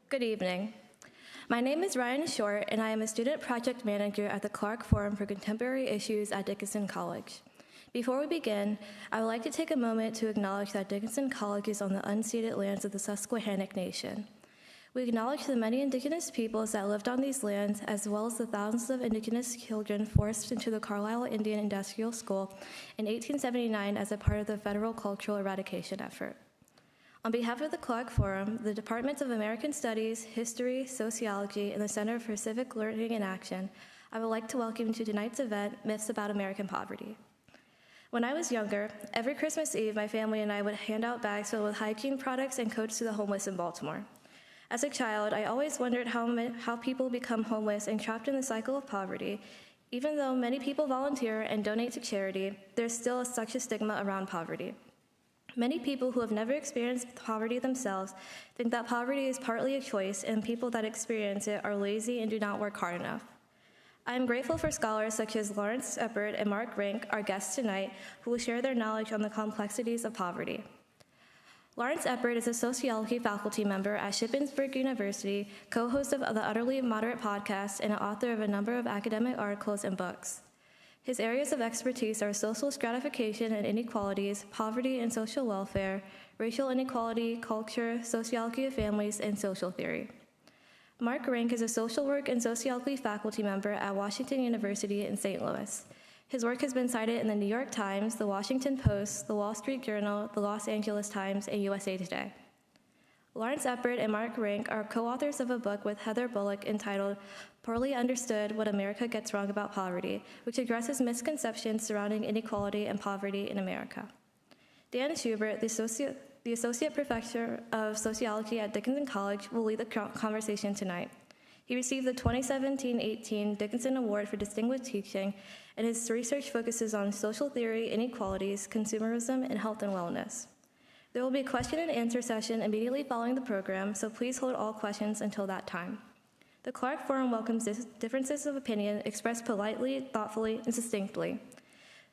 Good evening. My name is Ryan Short, and I am a student project manager at the Clark Forum for Contemporary Issues at Dickinson College. Before we begin, I would like to take a moment to acknowledge that Dickinson College is on the unceded lands of the Susquehannock Nation. We acknowledge the many indigenous peoples that lived on these lands, as well as the thousands of indigenous children forced into the Carlisle Indian Industrial School in 1879 as a part of the federal cultural eradication effort. On behalf of the Clark Forum, the Departments of American Studies, History, Sociology, and the Center for Civic Learning and Action, I would like to welcome you to tonight's event, Myths About American Poverty. When I was younger, every Christmas Eve, my family and I would hand out bags filled with hygiene products and coats to the homeless in Baltimore. As a child, I always wondered how people become homeless and trapped in the cycle of poverty. Even though many people volunteer and donate to charity, there's still such a stigma around poverty. Many people who have never experienced poverty themselves think that poverty is partly a choice, and people that experience it are lazy and do not work hard enough. I am grateful for scholars such as Lawrence Eppard and Mark Rank, our guests tonight, who will share their knowledge on the complexities of poverty. Lawrence Eppard is a sociology faculty member at Shippensburg University, co-host of the Utterly Moderate podcast, and an author of a number of academic articles and books. His areas of expertise are social stratification and inequalities, poverty and social welfare, racial inequality, culture, sociology of families, and social theory. Mark Rank is a social work and sociology faculty member at Washington University in St. Louis. His work has been cited in the New York Times, the Washington Post, the Wall Street Journal, the Los Angeles Times, and USA Today. Lawrence Eppard and Mark Rank are co-authors of a book with Heather Bullock entitled Poorly Understood: What America Gets Wrong About Poverty, which addresses misconceptions surrounding inequality and poverty in America. Dan Schubert, the Associate Professor of Sociology at Dickinson College, will lead the conversation tonight. He received the 2017-18 Dickinson Award for Distinguished Teaching, and his research focuses on social theory, inequalities, consumerism, and health and wellness. There will be a question and answer session immediately following the program, so please hold all questions until that time. The Clark Forum welcomes differences of opinion expressed politely, thoughtfully, and succinctly.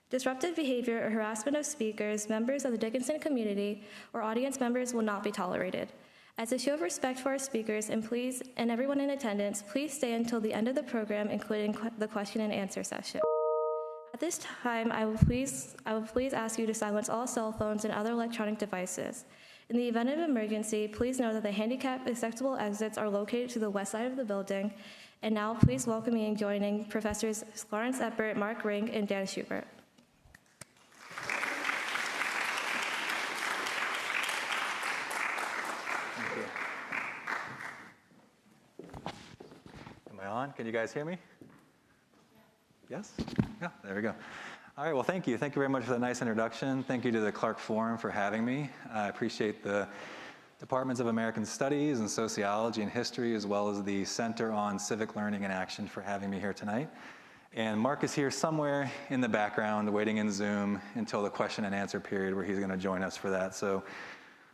Disruptive behavior or harassment of speakers, members of the Dickinson community, or audience members will not be tolerated. As a show of respect for our speakers and everyone in attendance, please stay until the end of the program, including the question and answer session. At this time, I will please ask you to silence all cell phones and other electronic devices. In the event of emergency, please know that the handicap accessible exits are located to the west side of the building. And now, please welcome me in joining Professors Lawrence Eppard, Mark Rank, and Dan Schubert. Thank you. Am I on? Can you guys hear me? Yes? Yeah, there we go. All right, well, thank you. Thank you very much for that nice introduction. Thank you to the Clark Forum for having me. I appreciate the Departments of American Studies and Sociology and History, as well as the Center on Civic Learning and Action for having me here tonight. And Mark is here somewhere in the background, waiting in Zoom until the question and answer period where he's going to join us for that. So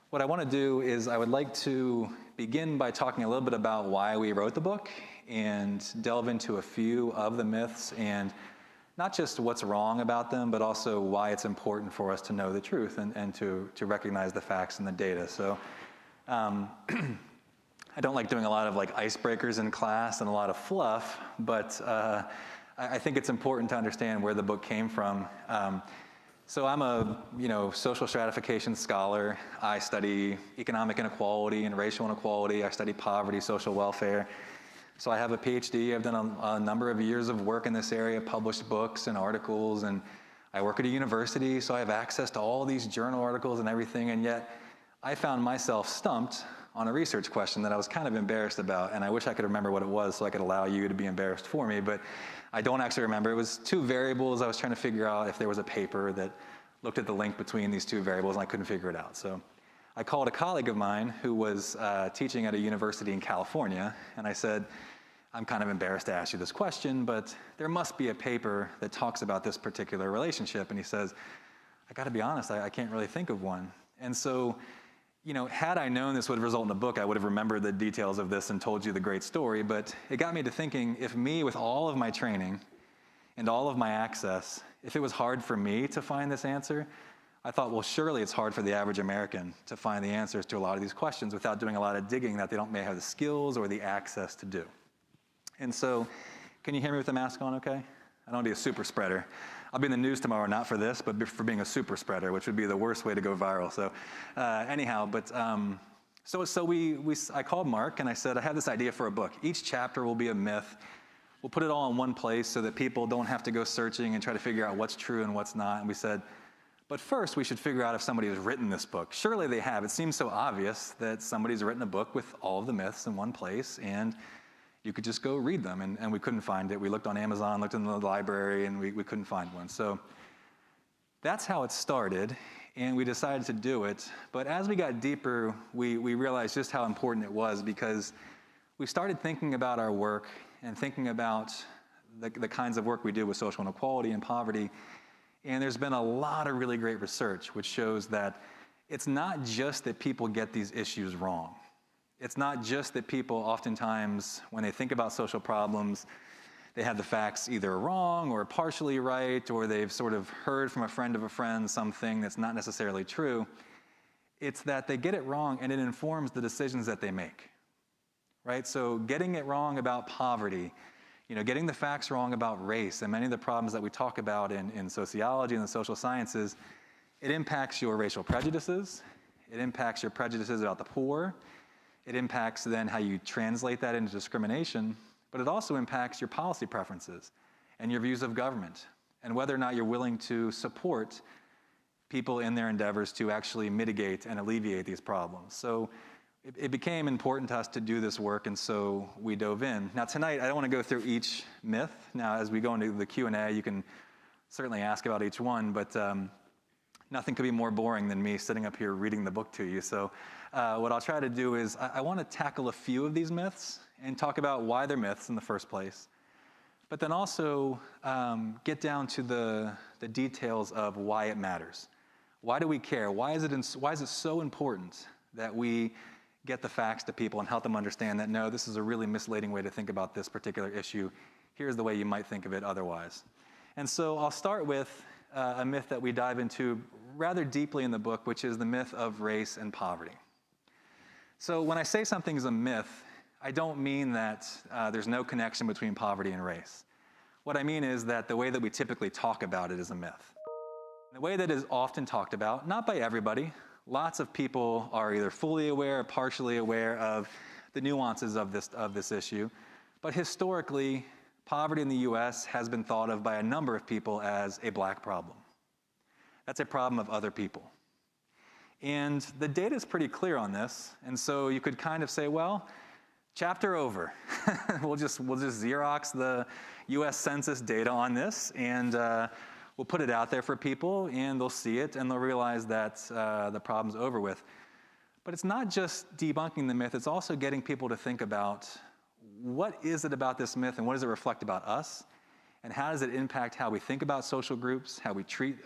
what I want to do is I would like to begin by talking a little bit about why we wrote the book and delve into a few of the myths and not just what's wrong about them, but also why it's important for us to know the truth and to recognize the facts and the data. So I don't like doing a lot of icebreakers in class and a lot of fluff, but I think it's important to understand where the book came from. So I'm a social stratification scholar. I study economic inequality and racial inequality. I study poverty, social welfare. So I have a PhD. I've done a number of years of work in this area, published books and articles, and I work at a university, so I have access to all these journal articles and everything, and yet I found myself stumped on a research question that I was kind of embarrassed about, and I wish I could remember what it was so I could allow you to be embarrassed for me, but I don't actually remember. It was two variables. I was trying to figure out if there was a paper that looked at the link between these two variables, and I couldn't figure it out. So I called a colleague of mine who was teaching at a university in California, and I said, I'm kind of embarrassed to ask you this question, but there must be a paper that talks about this particular relationship. And he says, I got to be honest, I can't really think of one. And so, had I known this would result in a book, I would have remembered the details of this and told you the great story. But it got me to thinking, if me, with all of my training and all of my access, if it was hard for me to find this answer, I thought, well, surely it's hard for the average American to find the answers to a lot of these questions without doing a lot of digging that they may have the skills or the access to do. And so, can you hear me with the mask on okay? I don't want to be a super spreader. I'll be in the news tomorrow, not for this, but for being a super spreader, which would be the worst way to go viral. So anyhow, but I called Mark and I said, I have this idea for a book. Each chapter will be a myth. We'll put it all in one place so that people don't have to go searching and try to figure out what's true and what's not. And we said, but first we should figure out if somebody has written this book. Surely they have. It seems so obvious that somebody's written a book with all of the myths in one place, and you could just go read them, and we couldn't find it. We looked on Amazon, looked in the library, and we couldn't find one. So that's how it started, and we decided to do it. But as we got deeper, we realized just how important it was, because we started thinking about our work and thinking about the kinds of work we do with social inequality and poverty. And there's been a lot of really great research which shows that it's not just that people get these issues wrong. It's not just that people oftentimes, when they think about social problems, they have the facts either wrong or partially right, or they've sort of heard from a friend of a friend something that's not necessarily true. It's that they get it wrong and it informs the decisions that they make, right? So getting it wrong about poverty, getting the facts wrong about race and many of the problems that we talk about in sociology and the social sciences, it impacts your racial prejudices, it impacts your prejudices about the poor, it impacts then how you translate that into discrimination, but it also impacts your policy preferences and your views of government and whether or not you're willing to support people in their endeavors to actually mitigate and alleviate these problems. So it became important to us to do this work, and so we dove in. Now tonight, I don't want to go through each myth. Now as we go into the Q&A, you can certainly ask about each one, but nothing could be more boring than me sitting up here reading the book to you. So what I'll try to do is I want to tackle a few of these myths and talk about why they're myths in the first place, but then also get down to the details of why it matters. Why do we care? Why is it so important that we get the facts to people and help them understand that, no, this is a really misleading way to think about this particular issue. Here's the way you might think of it otherwise. And so I'll start with a myth that we dive into rather deeply in the book, which is the myth of race and poverty. So when I say something is a myth, I don't mean that there's no connection between poverty and race. What I mean is that the way that we typically talk about it is a myth. The way that it is often talked about, not by everybody, lots of people are either fully aware or partially aware of the nuances of this issue, but historically, poverty in the US has been thought of by a number of people as a black problem. That's a problem of other people. And the data is pretty clear on this, and so you could kind of say, well, chapter over. we'll just Xerox the US Census data on this, and we'll put it out there for people, and they'll see it, and they'll realize that the problem's over with. But it's not just debunking the myth, it's also getting people to think about what is it about this myth, and what does it reflect about us, and how does it impact how we think about social groups, how we treat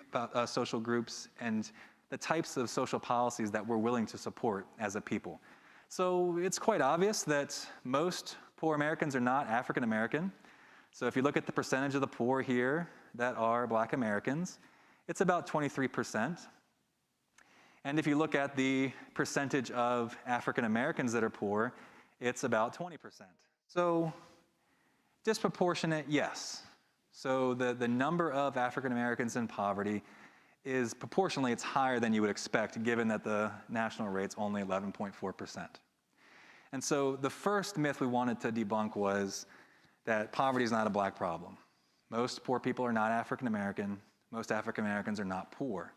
social groups, and the types of social policies that we're willing to support as a people. So it's quite obvious that most poor Americans are not African American. So if you look at the percentage of the poor here that are black Americans, it's about 23%. And if you look at the percentage of African Americans that are poor, it's about 20%. So disproportionate, yes. So the number of African Americans in poverty is proportionally, it's higher than you would expect, given that the national rate's only 11.4%. And so the first myth we wanted to debunk was that poverty is not a black problem. Most poor people are not African American. Most African Americans are not poor.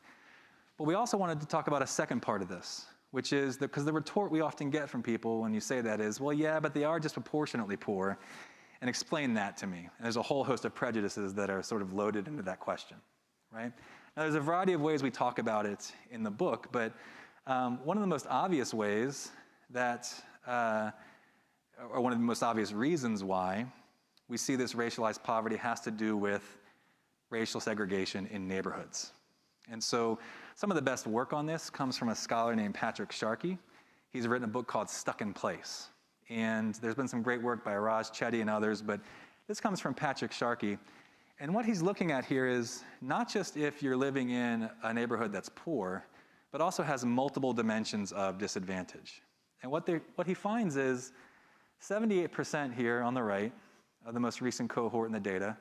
But we also wanted to talk about a second part of this, which is because the retort we often get from people when you say that is, well, yeah, but they are disproportionately poor, and explain that to me. And there's a whole host of prejudices that are sort of loaded into that question, right? Now, there's a variety of ways we talk about it in the book, but one of the most obvious ways that, or one of the most obvious reasons why we see this racialized poverty has to do with racial segregation in neighborhoods. And so some of the best work on this comes from a scholar named Patrick Sharkey. He's written a book called Stuck in Place. And there's been some great work by Raj Chetty and others, but this comes from Patrick Sharkey. And what he's looking at here is not just if you're living in a neighborhood that's poor, but also has multiple dimensions of disadvantage. And what he finds is 78% here on the right of the most recent cohort in the data,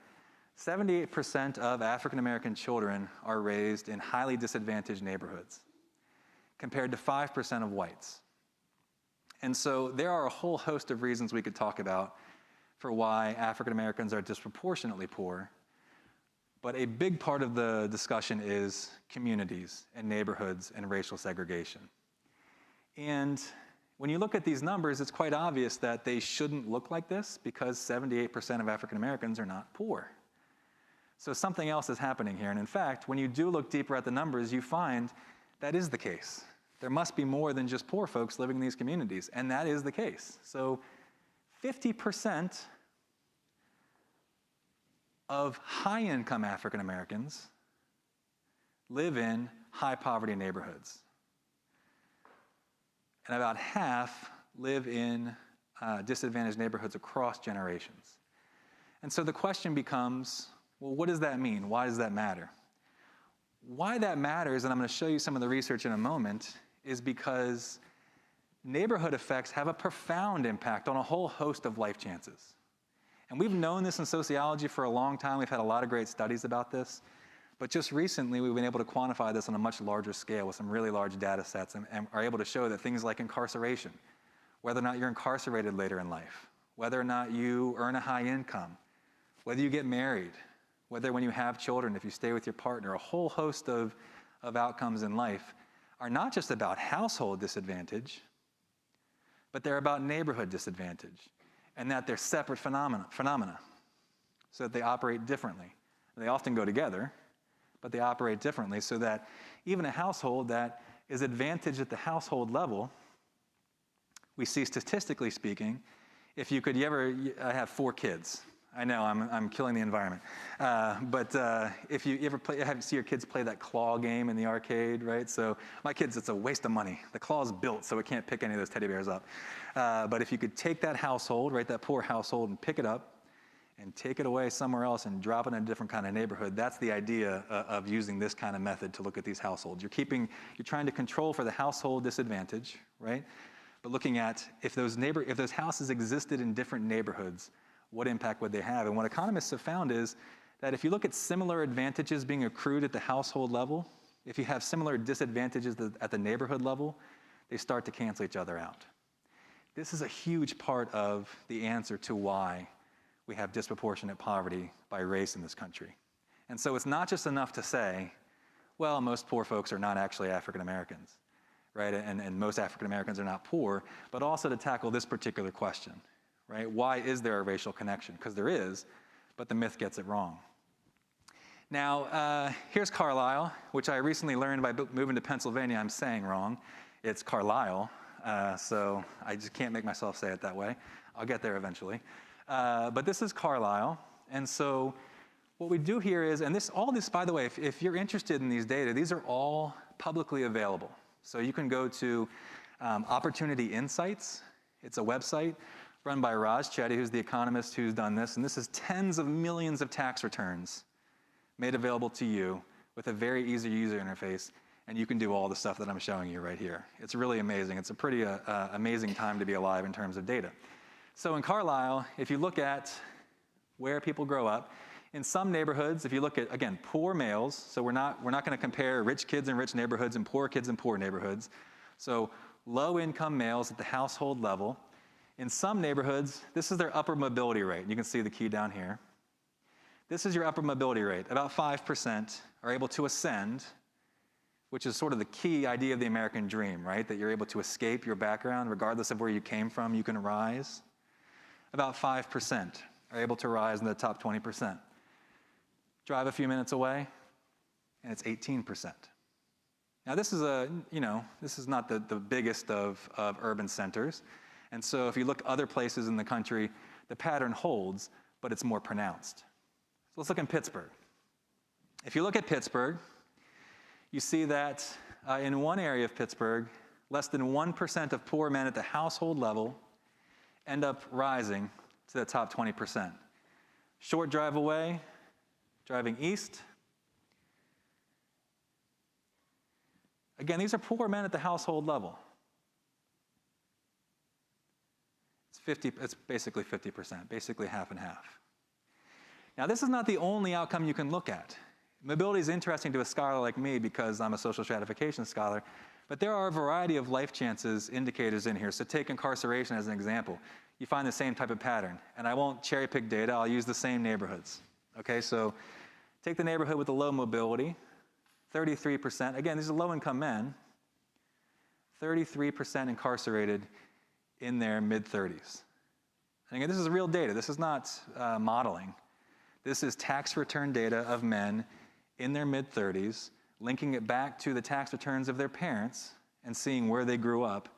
78% of African American children are raised in highly disadvantaged neighborhoods, compared to 5% of whites. And so there are a whole host of reasons we could talk about for why African Americans are disproportionately poor. But a big part of the discussion is communities and neighborhoods and racial segregation. And when you look at these numbers, it's quite obvious that they shouldn't look like this because 78% of African Americans are not poor. So something else is happening here. And in fact, when you do look deeper at the numbers, you find that is the case. There must be more than just poor folks living in these communities, and that is the case. So 50% of high-income African Americans live in high-poverty neighborhoods. And about half live in disadvantaged neighborhoods across generations. And so the question becomes, well, what does that mean? Why does that matter? Why that matters, and I'm going to show you some of the research in a moment, is because neighborhood effects have a profound impact on a whole host of life chances. And we've known this in sociology for a long time. We've had a lot of great studies about this. But just recently, we've been able to quantify this on a much larger scale with some really large data sets and are able to show that things like incarceration, whether or not you're incarcerated later in life, whether or not you earn a high income, whether you get married, whether when you have children, if you stay with your partner, a whole host of outcomes in life are not just about household disadvantage, but they're about neighborhood disadvantage, and that they're separate phenomena, so that they operate differently. They often go together, but they operate differently, so that even a household that is advantaged at the household level, we see statistically speaking, if you could, I have 4 kids. I know, I'm killing the environment. But if you ever see your kids play that claw game in the arcade, right? So my kids, it's a waste of money. The claw's built, so it can't pick any of those teddy bears up. But if you could take that household, right, that poor household, and pick it up and take it away somewhere else and drop it in a different kind of neighborhood, that's the idea of using this kind of method to look at these households. You're trying to control for the household disadvantage, right? But looking at if those houses existed in different neighborhoods, what impact would they have? And what economists have found is that if you look at similar advantages being accrued at the household level, if you have similar disadvantages at the neighborhood level, they start to cancel each other out. This is a huge part of the answer to why we have disproportionate poverty by race in this country. And so it's not just enough to say, well, most poor folks are not actually African Americans, right? And most African Americans are not poor, but also to tackle this particular question. Right? Why is there a racial connection? Because there is, but the myth gets it wrong. Now, here's Carlisle, which I recently learned by moving to Pennsylvania I'm saying wrong. It's Carlisle, so I just can't make myself say it that way. I'll get there eventually. But this is Carlisle, and so what we do here is, and all this, by the way, if you're interested in these data, these are all publicly available. So you can go to Opportunity Insights. It's a website run by Raj Chetty, who's the economist who's done this, and this is tens of millions of tax returns made available to you with a very easy user interface, and you can do all the stuff that I'm showing you right here. It's really amazing. It's a pretty amazing time to be alive in terms of data. So in Carlisle, if you look at where people grow up, in some neighborhoods, if you look at, again, poor males, so we're not going to compare rich kids in rich neighborhoods and poor kids in poor neighborhoods. So low-income males at the household level. In some neighborhoods, this is their upper mobility rate. You can see the key down here. This is your upper mobility rate. About 5% are able to ascend, which is sort of the key idea of the American dream, right? That you're able to escape your background, regardless of where you came from, you can rise. About 5% are able to rise in the top 20%. Drive a few minutes away, and it's 18%. Now this is not the biggest of urban centers. And so if you look other places in the country, the pattern holds, but it's more pronounced. So let's look in Pittsburgh. If you look at Pittsburgh, you see that in one area of Pittsburgh, less than 1% of poor men at the household level end up rising to the top 20%. Short drive away, Driving east. Again, these are poor men at the household level. It's basically 50%, basically half and half. Now, this is not the only outcome you can look at. Mobility is interesting to a scholar like me because I'm a social stratification scholar, but there are a variety of life chances indicators in here. So take incarceration as an example. You find the same type of pattern, and I won't cherry pick data, I'll use the same neighborhoods. Okay, so take the neighborhood with the low mobility, 33%, again, these are low-income men, 33% incarcerated in their mid-30s. And again, this is real data, this is not modeling. This is tax return data of men in their mid-30s, linking it back to the tax returns of their parents and seeing where they grew up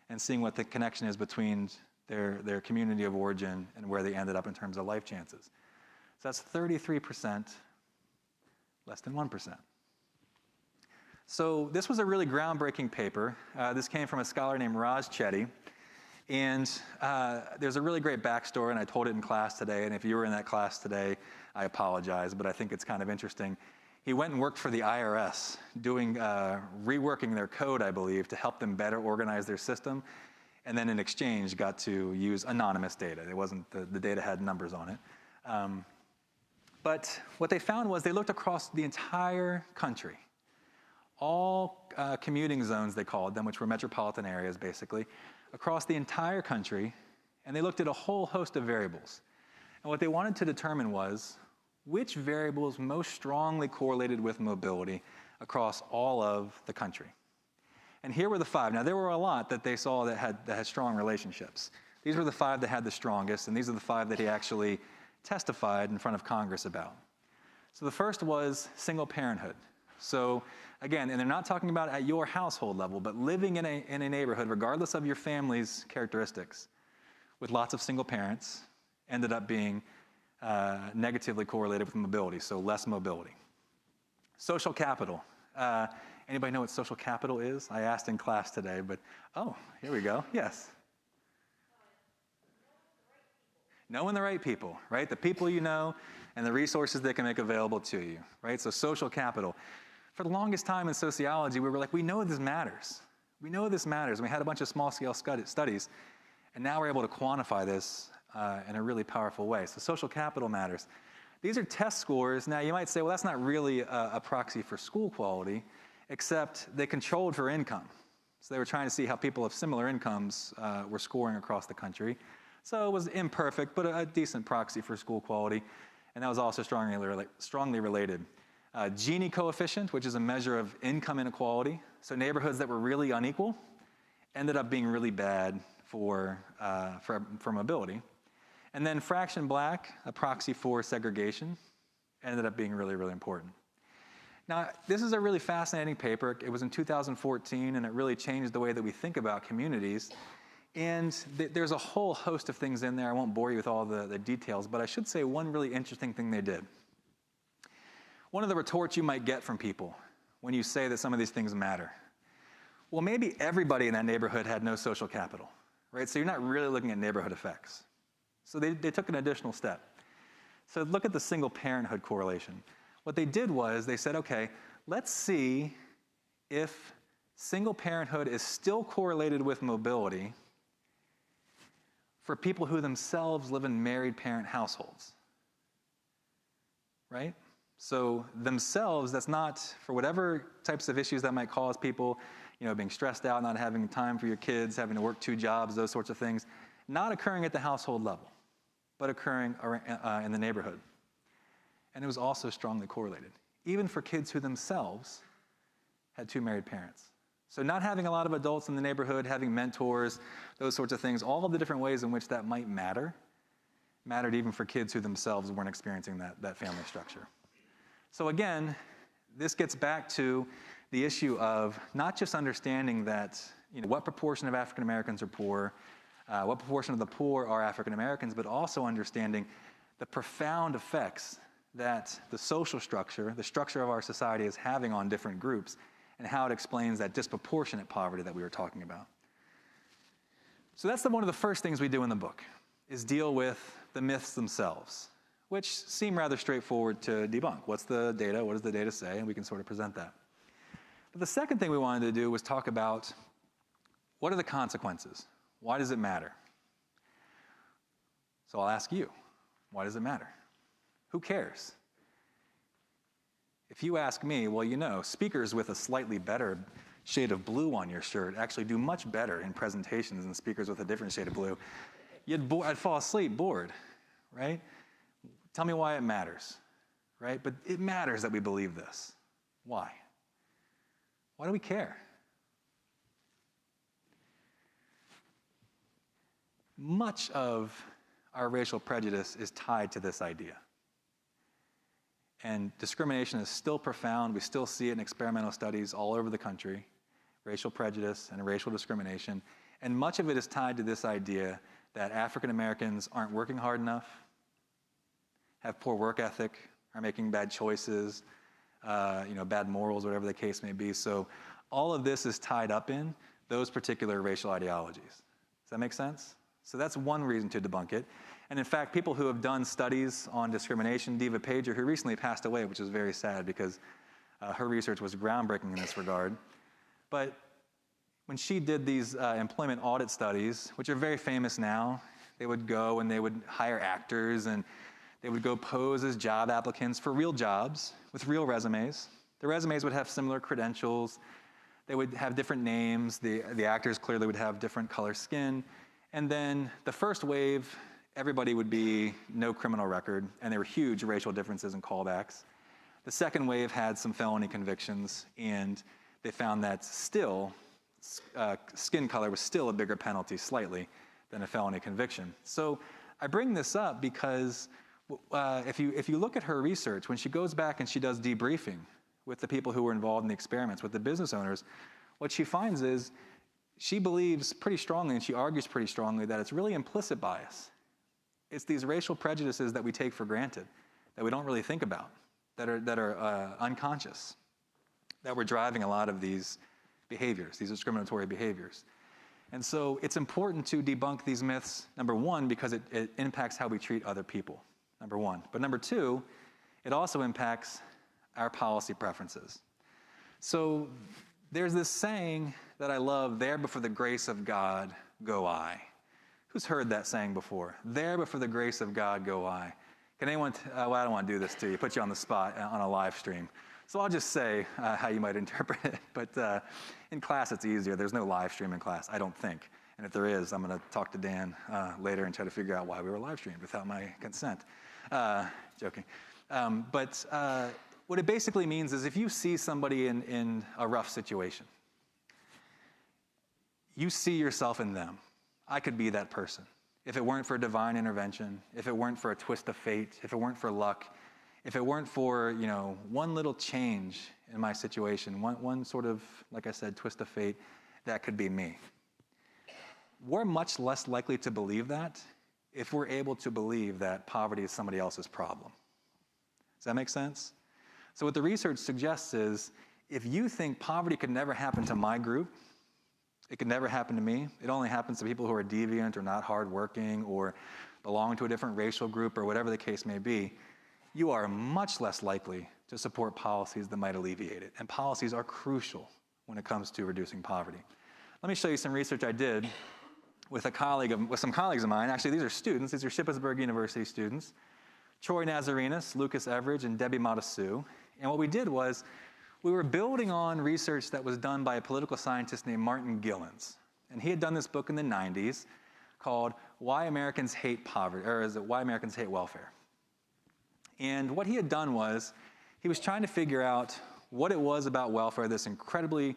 and seeing what the connection is between their community of origin and where they ended up in terms of life chances. So that's 33%, less than 1%. So this was a really groundbreaking paper. This came from a scholar named Raj Chetty. And there's a really great backstory, and I told it in class today, and if you were in that class today, I apologize, but I think it's kind of interesting. He went and worked for the IRS, doing reworking their code, I believe, to help them better organize their system, and then in exchange got to use anonymous data. It wasn't, the data had numbers on it. But what they found was they looked across the entire country, all commuting zones, they called them, which were metropolitan areas, basically, across the entire country, and they looked at a whole host of variables. And what they wanted to determine was which variables most strongly correlated with mobility across all of the country. And here were the 5. Now, there were a lot that they saw that had strong relationships. These were the 5 that had the strongest, and these are the 5 that he actually testified in front of Congress about. So the first was single parenthood. So again, and they're not talking about at your household level, but living in a neighborhood, regardless of your family's characteristics, with lots of single parents, ended up being negatively correlated with mobility, so less mobility. Social capital. Anybody know what social capital is? I asked in class today, but oh, here we go. Yes. Knowing the right people, right? The people you know and the resources they can make available to you, right? So social capital. For the longest time in sociology, we were like, we know this matters. We know this matters. And we had a bunch of small-scale studies, and now we're able to quantify this in a really powerful way. So social capital matters. These are test scores. Now, you might say, well, that's not really a proxy for school quality, except they controlled for income. So they were trying to see how people of similar incomes were scoring across the country. So it was imperfect, but a decent proxy for school quality. And that was also strongly related. Gini coefficient, which is a measure of income inequality. So neighborhoods that were really unequal ended up being really bad for mobility. And then fraction black, a proxy for segregation, ended up being really, really important. Now, this is a really fascinating paper. It was in 2014, and it really changed the way that we think about communities. And there's a whole host of things in there. I won't bore you with all the details, but I should say one really interesting thing they did. One of the retorts you might get from people when you say that some of these things matter. Well, maybe everybody in that neighborhood had no social capital, right? So you're not really looking at neighborhood effects. So they took an additional step. So look at the single parenthood correlation. What they did was they said, okay, let's see if single parenthood is still correlated with mobility for people who themselves live in married parent households, right? So themselves, that's not, for whatever types of issues that might cause people, being stressed out, not having time for your kids, having to work 2 jobs, those sorts of things, not occurring at the household level, but occurring in the neighborhood. And it was also strongly correlated, even for kids who themselves had 2 married parents. So not having a lot of adults in the neighborhood, having mentors, those sorts of things, all of the different ways in which that might mattered even for kids who themselves weren't experiencing that family structure. So again, this gets back to the issue of not just understanding that, what proportion of African Americans are poor, what proportion of the poor are African Americans, but also understanding the profound effects that the social structure, the structure of our society is having on different groups, and how it explains that disproportionate poverty that we were talking about. So that's one of the first things we do in the book, is deal with the myths themselves. which seem rather straightforward to debunk. What's the data? What does the data say? And we can sort of present that. But the second thing we wanted to do was talk about what are the consequences? Why does it matter? So I'll ask you, why does it matter? Who cares? If you ask me, well, you know, speakers with a slightly better shade of blue on your shirt actually do much better in presentations than speakers with a different shade of blue. I'd fall asleep bored, right? Tell me why it matters, right? But it matters that we believe this. Why? Why do we care? Much of our racial prejudice is tied to this idea. And discrimination is still profound. We still see it in experimental studies all over the country, racial prejudice and racial discrimination. And much of it is tied to this idea that African Americans aren't working hard enough, have poor work ethic, are making bad choices, bad morals, whatever the case may be. So all of this is tied up in those particular racial ideologies. Does that make sense? So that's one reason to debunk it. And in fact, people who have done studies on discrimination, Diva Pager, who recently passed away, which is very sad because her research was groundbreaking in this regard. But when she did these employment audit studies, which are very famous now, they would go and they would hire actors and they would go pose as job applicants for real jobs with real resumes. The resumes would have similar credentials. They would have different names. The actors clearly would have different color skin. And then the first wave, everybody would be no criminal record, and there were huge racial differences in callbacks. The second wave had some felony convictions, and they found that still, skin color was still a bigger penalty, slightly, than a felony conviction. So I bring this up because if you look at her research, when she goes back and she does debriefing with the people who were involved in the experiments, with the business owners, what she finds is she believes pretty strongly, and she argues pretty strongly, that it's really implicit bias. It's these racial prejudices that we take for granted, that we don't really think about, that are unconscious, that we're driving a lot of these behaviors, these discriminatory behaviors. And so it's important to debunk these myths, number one, because it impacts how we treat other people, number one. But number two, it also impacts our policy preferences. So there's this saying that I love, there before the grace of God go I. Who's heard that saying before? There before the grace of God go I. Can anyone, well, I don't want to do this to you, put you on the spot on a live stream. So I'll just say how you might interpret it, but in class it's easier. There's no live stream in class, I don't think. And if there is, I'm going to talk to Dan later and try to figure out why we were live streamed without my consent. Joking. But what it basically means is if you see somebody in a rough situation, you see yourself in them. I could be that person. If it weren't for divine intervention, if it weren't for a twist of fate, if it weren't for luck, if it weren't for, one little change in my situation, one sort of, like I said, twist of fate, that could be me. We're much less likely to believe that if we're able to believe that poverty is somebody else's problem. Does that make sense? So what the research suggests is, if you think poverty could never happen to my group, it could never happen to me, it only happens to people who are deviant or not hardworking or belong to a different racial group or whatever the case may be, you are much less likely to support policies that might alleviate it. And policies are crucial when it comes to reducing poverty. Let me show you some research I did with some colleagues of mine. Actually, these are students. These are Shippensburg University students. Troy Nazarenas, Lucas Everidge, and Debbie Matasu. And what we did was, we were building on research that was done by a political scientist named Martin Gillens. And he had done this book in the 90s called Why Americans Hate Poverty, or is it Why Americans Hate Welfare? And what he had done was, he was trying to figure out what it was about welfare, this incredibly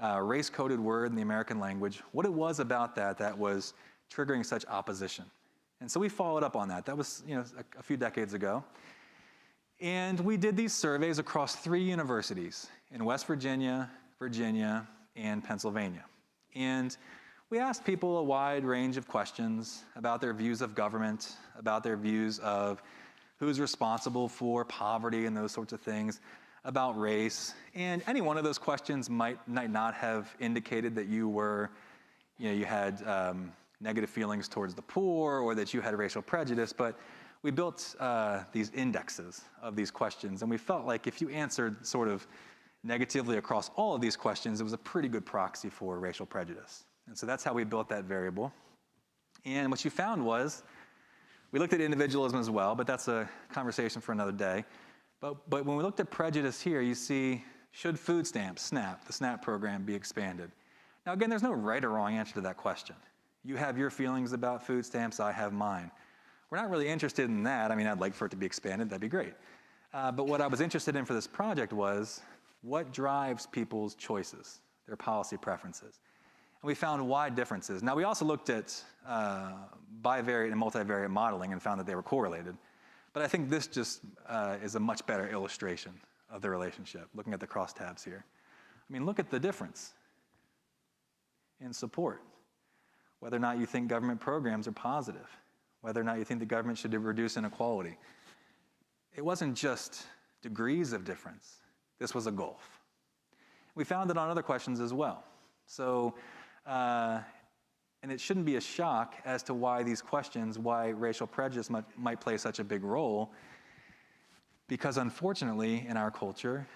race-coded word in the American language, what it was about that was triggering such opposition. And so we followed up on that. That was a few decades ago. And we did these surveys across 3 universities in West Virginia, Virginia, and Pennsylvania. And we asked people a wide range of questions about their views of government, about their views of who's responsible for poverty and those sorts of things, about race. And any one of those questions might not have indicated that you were, you had negative feelings towards the poor or that you had racial prejudice, but we built these indexes of these questions, and we felt like if you answered sort of negatively across all of these questions, it was a pretty good proxy for racial prejudice. And so that's how we built that variable. And what you found was, we looked at individualism as well, but that's a conversation for another day. But when we looked at prejudice here, you see, should food stamps, SNAP, the SNAP program, be expanded? Now again, there's no right or wrong answer to that question. You have your feelings about food stamps, I have mine. We're not really interested in that. I mean, I'd like for it to be expanded, that'd be great. But what I was interested in for this project was, what drives people's choices, their policy preferences? And we found wide differences. Now, we also looked at bivariate and multivariate modeling and found that they were correlated. But I think this just is a much better illustration of the relationship, looking at the crosstabs here. I mean, look at the difference in support, whether or not you think government programs are positive, whether or not you think the government should reduce inequality. It wasn't just degrees of difference. This was a gulf. We found it on other questions as well. So, and it shouldn't be a shock as to why these questions, why racial prejudice might play such a big role, because unfortunately in our culture,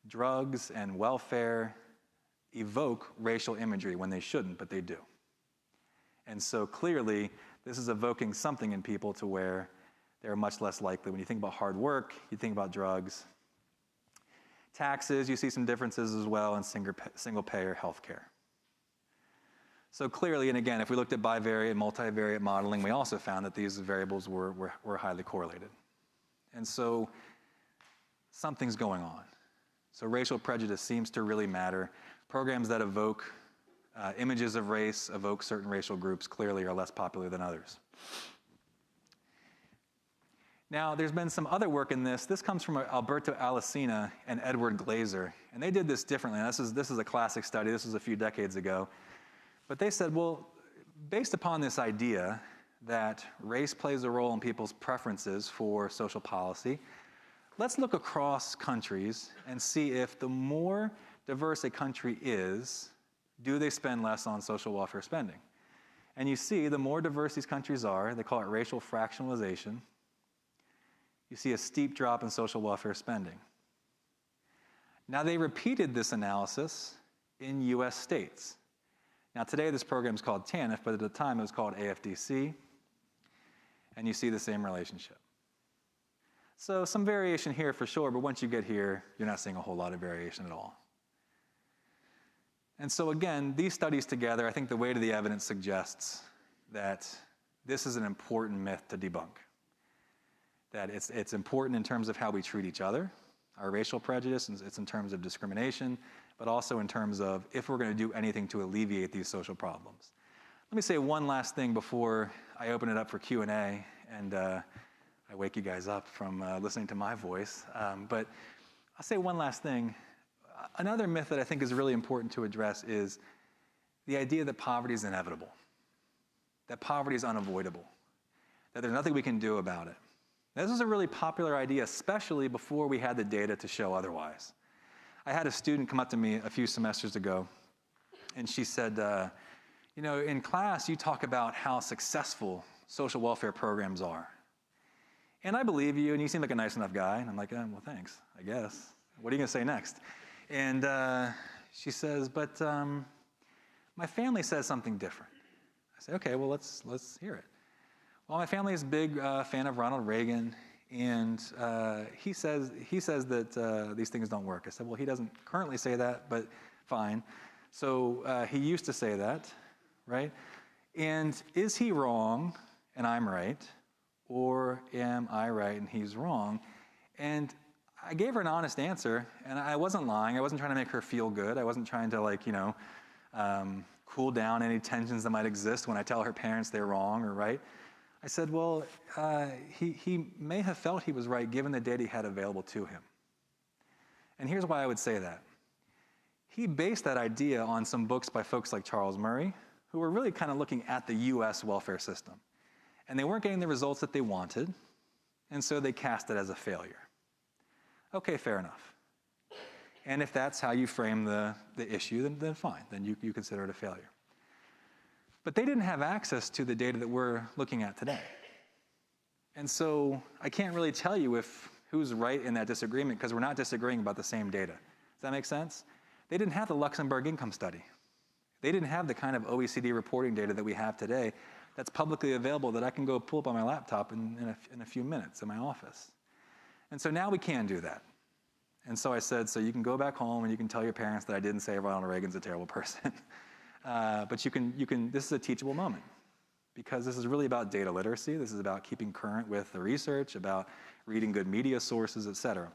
drugs and welfare evoke racial imagery when they shouldn't, but they do. And so clearly, this is evoking something in people to where they're much less likely. When you think about hard work, you think about drugs. Taxes, you see some differences as well in single-payer healthcare. So clearly, and again, if we looked at bivariate and multivariate modeling, we also found that these variables were highly correlated. And so something's going on. So racial prejudice seems to really matter. Programs that evoke images of race, evoke certain racial groups, clearly are less popular than others. Now, there's been some other work in this. This comes from Alberto Alesina and Edward Glaser, and they did this differently. Now, this is a classic study. This was a few decades ago. But they said, well, based upon this idea that race plays a role in people's preferences for social policy, let's look across countries and see if the more diverse a country is, do they spend less on social welfare spending? And you see, the more diverse these countries are, they call it racial fractionalization, you see a steep drop in social welfare spending. Now, they repeated this analysis in US states. Now, today this program is called TANF, but at the time it was called AFDC, and you see the same relationship. So some variation here for sure, but once you get here, you're not seeing a whole lot of variation at all. And so again, these studies together, I think the weight of the evidence suggests that this is an important myth to debunk. That it's important in terms of how we treat each other, our racial prejudice, and it's in terms of discrimination, but also in terms of if we're going to do anything to alleviate these social problems. Let me say one last thing before I open it up for Q&A, and I wake you guys up from listening to my voice. But I'll say one last thing. Another myth that I think is really important to address is the idea that poverty is inevitable, that poverty is unavoidable, that there's nothing we can do about it. This is a really popular idea, especially before we had the data to show otherwise. I had a student come up to me a few semesters ago, and she said, you know, in class you talk about how successful social welfare programs are. And I believe you, and you seem like a nice enough guy. And I'm like, well, thanks, I guess. What are you going to say next? And she says, but my family says something different. I say, okay, well, let's hear it. Well, my family is a big fan of Ronald Reagan, and he says that these things don't work. I said, well, he doesn't currently say that, but fine. So he used to say that, right? And is he wrong and I'm right, or am I right and he's wrong? And I gave her an honest answer, and I wasn't lying. I wasn't trying to make her feel good. I wasn't trying to, like, you know, cool down any tensions that might exist when I tell her parents they're wrong or right. I said, well, he may have felt he was right given the data he had available to him. And here's why I would say that. He based that idea on some books by folks like Charles Murray, who were really kind of looking at the US welfare system. And they weren't getting the results that they wanted, and so they cast it as a failure. Okay, fair enough. And if that's how you frame the issue, then fine, then you consider it a failure. But they didn't have access to the data that we're looking at today. And so I can't really tell you who's right in that disagreement because we're not disagreeing about the same data. Does that make sense? They didn't have the Luxembourg income study. They didn't have the kind of OECD reporting data that we have today that's publicly available that I can go pull up on my laptop in a few minutes in my office. And so now we can do that. And so I said, so you can go back home and you can tell your parents that I didn't say Ronald Reagan's a terrible person. But this is a teachable moment because this is really about data literacy. This is about keeping current with the research, about reading good media sources, et cetera.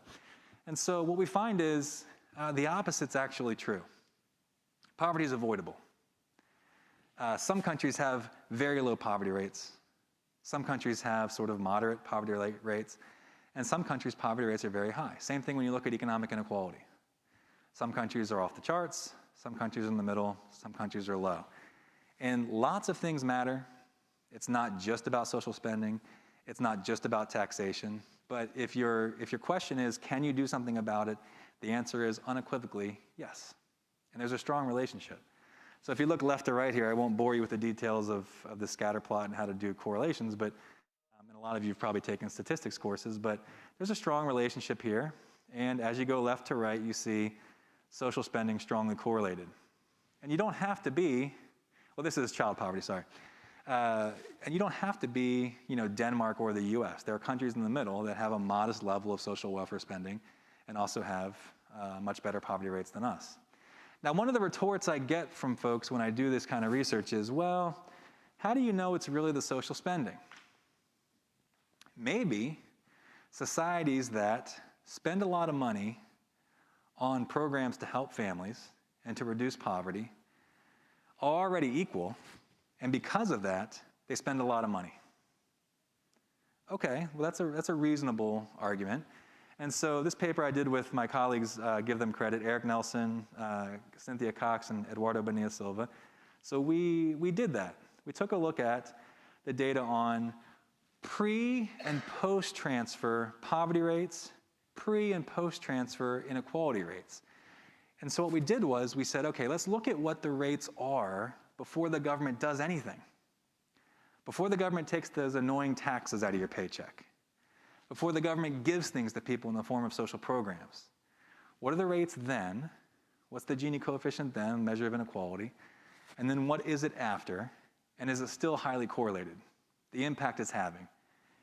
And so what we find is the opposite's actually true. Poverty is avoidable. Some countries have very low poverty rates. Some countries have sort of moderate poverty rates. And some countries' poverty rates are very high. Same thing when you look at economic inequality. Some countries are off the charts. Some countries are in the middle. Some countries are low. And lots of things matter. It's not just about social spending. It's not just about taxation. But if your question is, can you do something about it? The answer is unequivocally yes. And there's a strong relationship. So if you look left to right here, I won't bore you with the details of the scatter plot and how to do correlations, but and a lot of you have probably taken statistics courses, but there's a strong relationship here. And as you go left to right, you see social spending strongly correlated. And you don't have to be, well, this is child poverty, sorry. And you don't have to be, Denmark or the US. There are countries in the middle that have a modest level of social welfare spending and also have much better poverty rates than us. Now, one of the retorts I get from folks when I do this kind of research is, well, how do you know it's really the social spending? Maybe societies that spend a lot of money on programs to help families and to reduce poverty are already equal, and because of that, they spend a lot of money. Okay, well, that's a reasonable argument. And so this paper I did with my colleagues, give them credit, Eric Nelson, Cynthia Cox, and Eduardo Bonilla Silva. So we did that. We took a look at the data on pre- and post-transfer poverty rates, pre- and post-transfer inequality rates. And so what we did was we said, okay, let's look at what the rates are before the government does anything. Before the government takes those annoying taxes out of your paycheck. Before the government gives things to people in the form of social programs. What are the rates then? What's the Gini coefficient then, measure of inequality? And then what is it after? And is it still highly correlated? The impact it's having.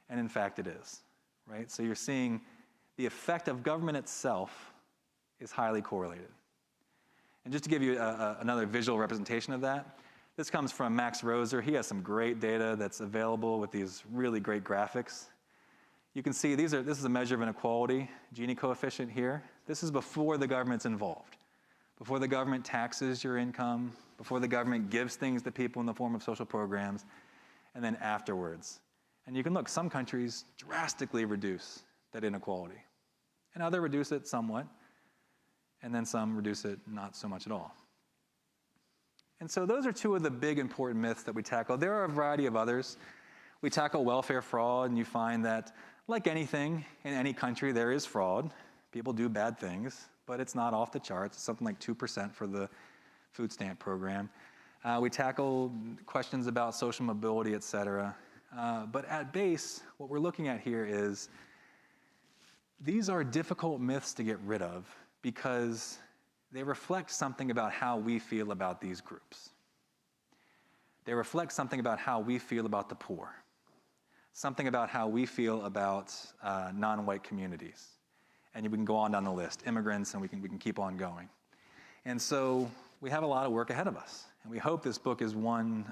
And in fact, it is, right? So you're seeing the effect of government itself is highly correlated. And just to give you another visual representation of that, this comes from Max Roser. He has some great data that's available with these really great graphics. You can see this is a measure of inequality, Gini coefficient here. This is before the government's involved. Before the government taxes your income, before the government gives things to people in the form of social programs, and then afterwards. And you can look, some countries drastically reduce that inequality. And others reduce it somewhat, and then some reduce it not so much at all. And so those are two of the big important myths that we tackle. There are a variety of others. We tackle welfare fraud, and you find that, like anything in any country, there is fraud. People do bad things, but it's not off the charts. It's something like 2% for the food stamp program. We tackle questions about social mobility, et cetera. But at base, what we're looking at here is these are difficult myths to get rid of because they reflect something about how we feel about these groups. They reflect something about how we feel about the poor, something about how we feel about non-white communities. And we can go on down the list, immigrants, and we can keep on going. And so we have a lot of work ahead of us. And we hope this book is one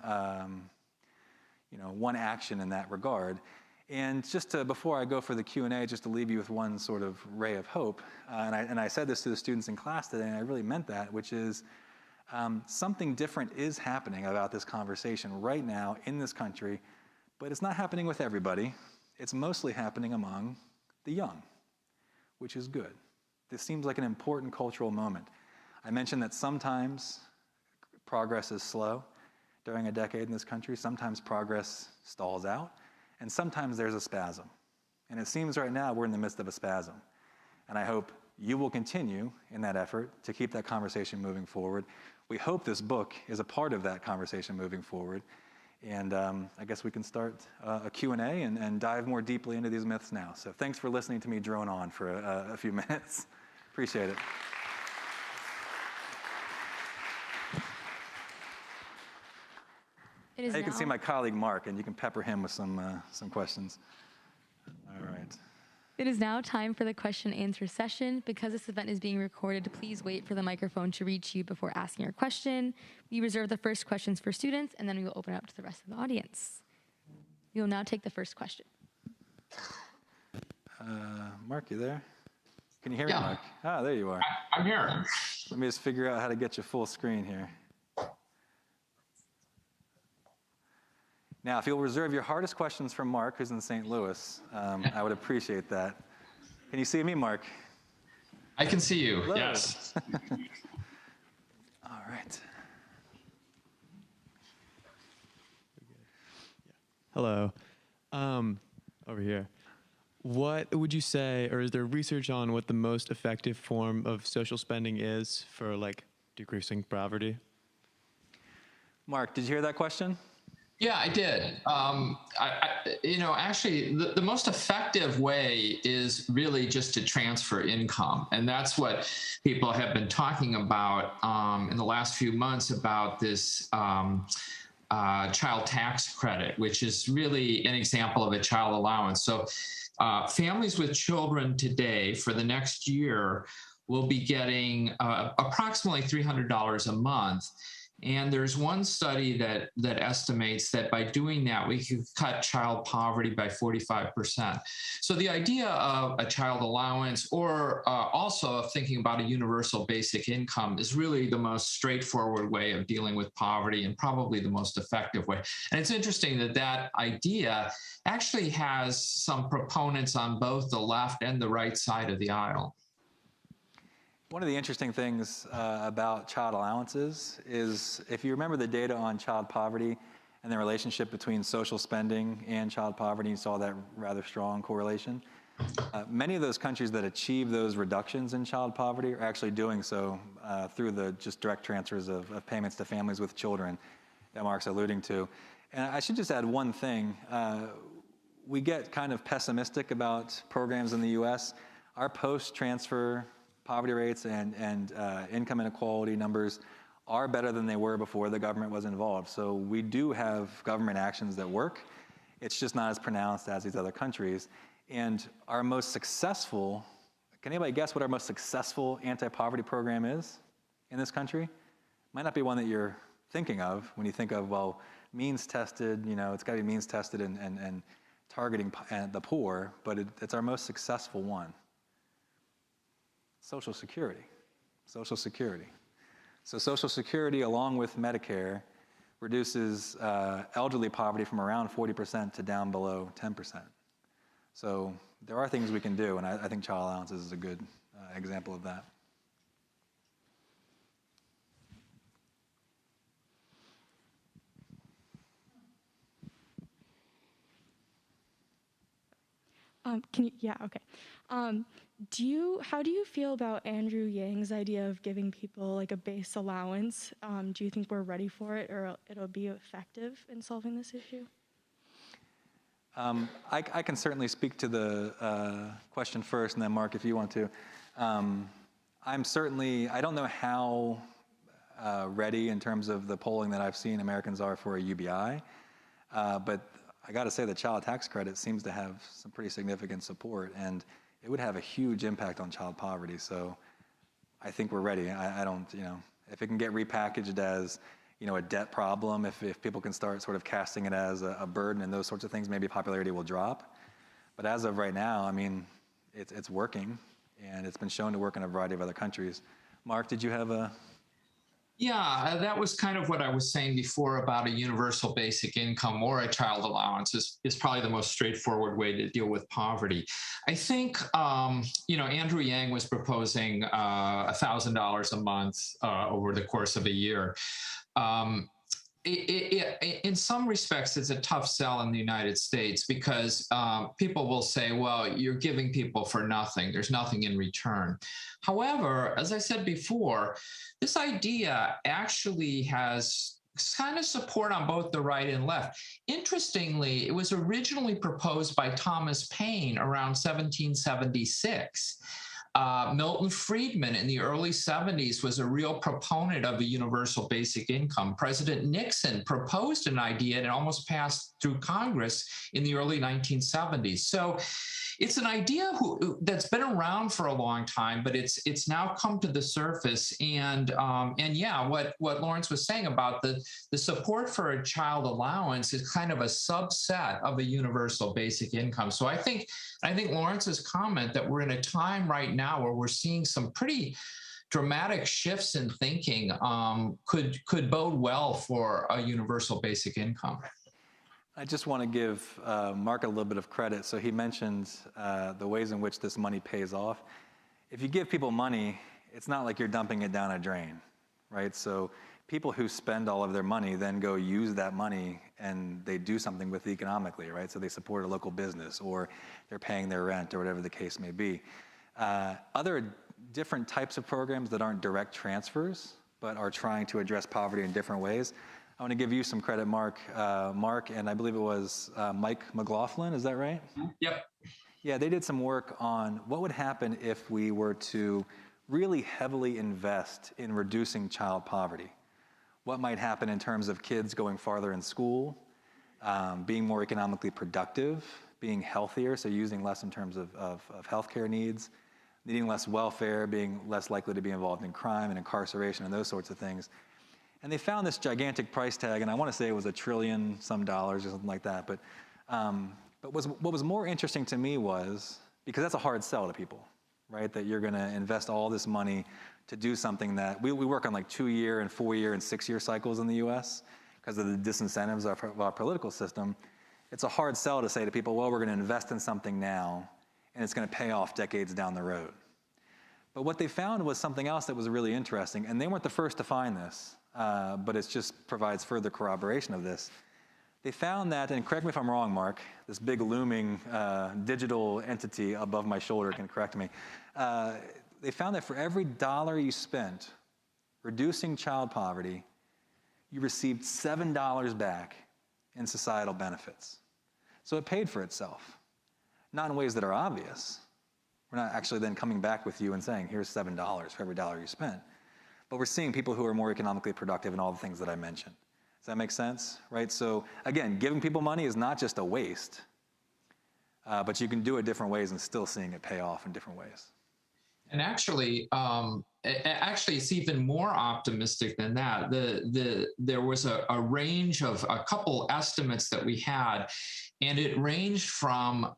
action in that regard. And before I go for the Q&A, just to leave you with one sort of ray of hope, and I said this to the students in class today, and I really meant that, which is something different is happening about this conversation right now in this country, but it's not happening with everybody. It's mostly happening among the young, which is good. This seems like an important cultural moment. I mentioned that sometimes progress is slow during a decade in this country. Sometimes progress stalls out. And sometimes there's a spasm. And it seems right now we're in the midst of a spasm. And I hope you will continue in that effort to keep that conversation moving forward. We hope this book is a part of that conversation moving forward. And I guess we can start a Q&A and dive more deeply into these myths now. So thanks for listening to me drone on for a few minutes. Appreciate it. It is now you can see my colleague Mark, and you can pepper him with some questions. All right. It is now time for the question and answer session. Because this event is being recorded, please wait for the microphone to reach you before asking your question. We reserve the first questions for students, and then we will open it up to the rest of the audience. We will now take the first question. Mark, you there? Can you hear me, Yeah. Mark? Ah, there you are. I'm here. Let me just figure out how to get you full screen here. Now, if you'll reserve your hardest questions for Mark, who's in St. Louis, I would appreciate that. Can you see me, Mark? I can see you, Hello. yes. All right. Hello. Over here. What would you say, or is there research on what the most effective form of social spending is for like decreasing poverty? Mark, did you hear that question? Yeah, I did. Actually, the most effective way is really just to transfer income. And that's what people have been talking about in the last few months about this child tax credit, which is really an example of a child allowance. So families with children today for the next year will be getting approximately $300 a month. And there's one study that estimates that by doing that, we could cut child poverty by 45%. So the idea of a child allowance, or also of thinking about a universal basic income, is really the most straightforward way of dealing with poverty and probably the most effective way. And it's interesting that that idea actually has some proponents on both the left and the right side of the aisle. One of the interesting things about child allowances is, if you remember the data on child poverty and the relationship between social spending and child poverty, you saw that rather strong correlation. Many of those countries that achieve those reductions in child poverty are actually doing so through the just direct transfers of payments to families with children that Mark's alluding to. And I should just add one thing. We get kind of pessimistic about programs in the US. Our post-transfer poverty rates and income inequality numbers are better than they were before the government was involved. So we do have government actions that work. It's just not as pronounced as these other countries. And our most successful, can anybody guess what our most successful anti-poverty program is in this country? Might not be one that you're thinking of when you think of, well, means tested, it's got to be means tested and targeting the poor, but it's our most successful one. Social Security. Social Security. So Social Security, along with Medicare, reduces elderly poverty from around 40% to down below 10%. So there are things we can do, and I think child allowances is a good example of that. How do you feel about Andrew Yang's idea of giving people like a base allowance? Do you think we're ready for it, or it'll be effective in solving this issue? I can certainly speak to the question first, and then Mark, if you want to. I don't know how ready in terms of the polling that I've seen Americans are for a UBI, but I got to say the child tax credit seems to have some pretty significant support, and it would have a huge impact on child poverty. So I think we're ready. I don't, if it can get repackaged as, a debt problem, if people can start sort of casting it as a burden and those sorts of things, maybe popularity will drop. But as of right now, it's working, and it's been shown to work in a variety of other countries. Mark, did you have a... Yeah, that was kind of what I was saying before about a universal basic income or a child allowance is probably the most straightforward way to deal with poverty. I think, Andrew Yang was proposing $1,000 a month over the course of a year. In some respects, it's a tough sell in the United States because people will say, well, you're giving people for nothing. There's nothing in return. However, as I said before, this idea actually has kind of support on both the right and left. Interestingly, it was originally proposed by Thomas Paine around 1776. Milton Friedman in the early 70s was a real proponent of a universal basic income. President Nixon proposed an idea and it almost passed through Congress in the early 1970s. So it's an idea that's been around for a long time, but it's now come to the surface. And yeah, what Lawrence was saying about the support for a child allowance is kind of a subset of a universal basic income. So I think Lawrence's comment that we're in a time right now where we're seeing some pretty dramatic shifts in thinking could bode well for a universal basic income. I just want to give Mark a little bit of credit. So he mentioned the ways in which this money pays off. If you give people money, it's not like you're dumping it down a drain, right? So people who spend all of their money then go use that money and they do something with it economically, right? So they support a local business or they're paying their rent or whatever the case may be. Other different types of programs that aren't direct transfers but are trying to address poverty in different ways. I want to give you some credit, Mark. Mark, and I believe it was Mike McLaughlin, is that right? Yep. Yeah, they did some work on what would happen if we were to really heavily invest in reducing child poverty. What might happen in terms of kids going farther in school, being more economically productive, being healthier, so using less in terms of healthcare needs, needing less welfare, being less likely to be involved in crime and incarceration and those sorts of things. And they found this gigantic price tag, and I want to say it was $1 trillion some dollars or something like that. But what was more interesting to me was, because that's a hard sell to people, right? That you're going to invest all this money to do something that, we work on like 2-year and 4-year and 6-year cycles in the US because of the disincentives of our political system. It's a hard sell to say to people, well, we're going to invest in something now, and it's going to pay off decades down the road. But what they found was something else that was really interesting, and they weren't the first to find this. But it just provides further corroboration of this. They found that, and correct me if I'm wrong, Mark, this big looming digital entity above my shoulder can correct me. They found that for every dollar you spent reducing child poverty, you received $7 back in societal benefits. So it paid for itself, not in ways that are obvious. We're not actually then coming back with you and saying, here's $7 for every dollar you spent. But we're seeing people who are more economically productive in all the things that I mentioned. Does that make sense? Right? So again, giving people money is not just a waste, but you can do it different ways and still seeing it pay off in different ways. And actually, it's even more optimistic than that. There was a range of a couple estimates that we had, and it ranged from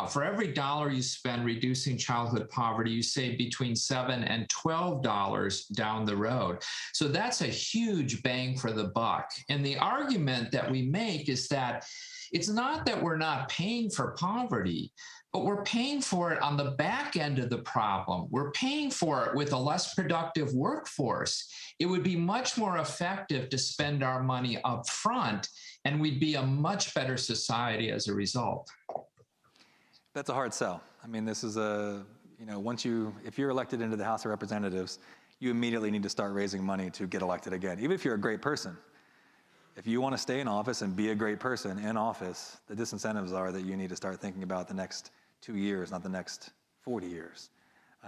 for every dollar you spend reducing childhood poverty, you save between $7 and $12 down the road. So that's a huge bang for the buck. And the argument that we make is that it's not that we're not paying for poverty, but we're paying for it on the back end of the problem. We're paying for it with a less productive workforce. It would be much more effective to spend our money up front, and we'd be a much better society as a result. That's a hard sell. I mean, this is if you're elected into the House of Representatives, you immediately need to start raising money to get elected again, even if you're a great person. If you want to stay in office and be a great person in office, the disincentives are that you need to start thinking about the next 2 years, not the next 40 years.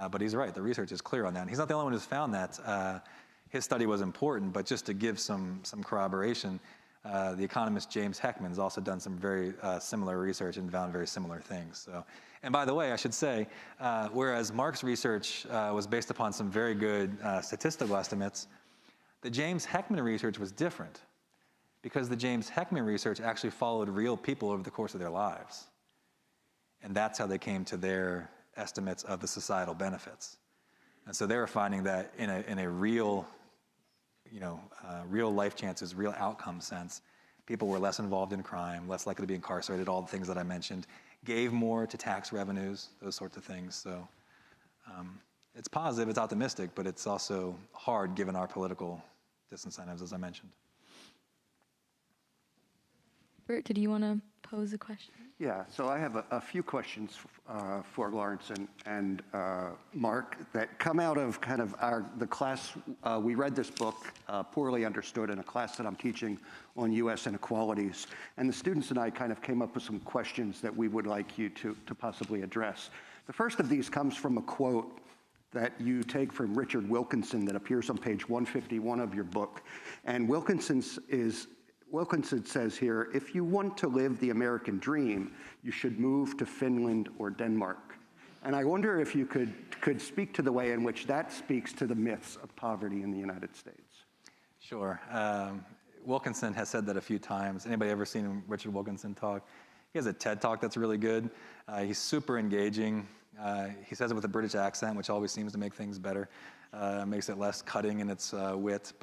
But he's right, the research is clear on that. And he's not the only one who's found that. His study was important, but just to give some corroboration, the economist James Heckman's also done some very similar research and found very similar things. So, and by the way, I should say, whereas Mark's research was based upon some very good statistical estimates, the James Heckman research was different because the James Heckman research actually followed real people over the course of their lives. And that's how they came to their estimates of the societal benefits. And so they were finding that in a real real life chances, real outcome sense, people were less involved in crime, less likely to be incarcerated, all the things that I mentioned, gave more to tax revenues, those sorts of things. So it's positive, it's optimistic, but it's also hard given our political disincentives, as I mentioned. Bert, did you want to pose a question? Yeah, so I have a few questions for Lawrence and Mark that come out of kind of the class. We read this book, Poorly Understood, in a class that I'm teaching on U.S. inequalities. And the students and I kind of came up with some questions that we would like you to possibly address. The first of these comes from a quote that you take from Richard Wilkinson that appears on page 151 of your book. And Wilkinson says here, if you want to live the American dream, you should move to Finland or Denmark. And I wonder if you could speak to the way in which that speaks to the myths of poverty in the United States. Sure. Wilkinson has said that a few times. Anybody ever seen Richard Wilkinson talk? He has a TED Talk that's really good. He's super engaging. He says it with a British accent, which always seems to make things better, makes it less cutting in its wit.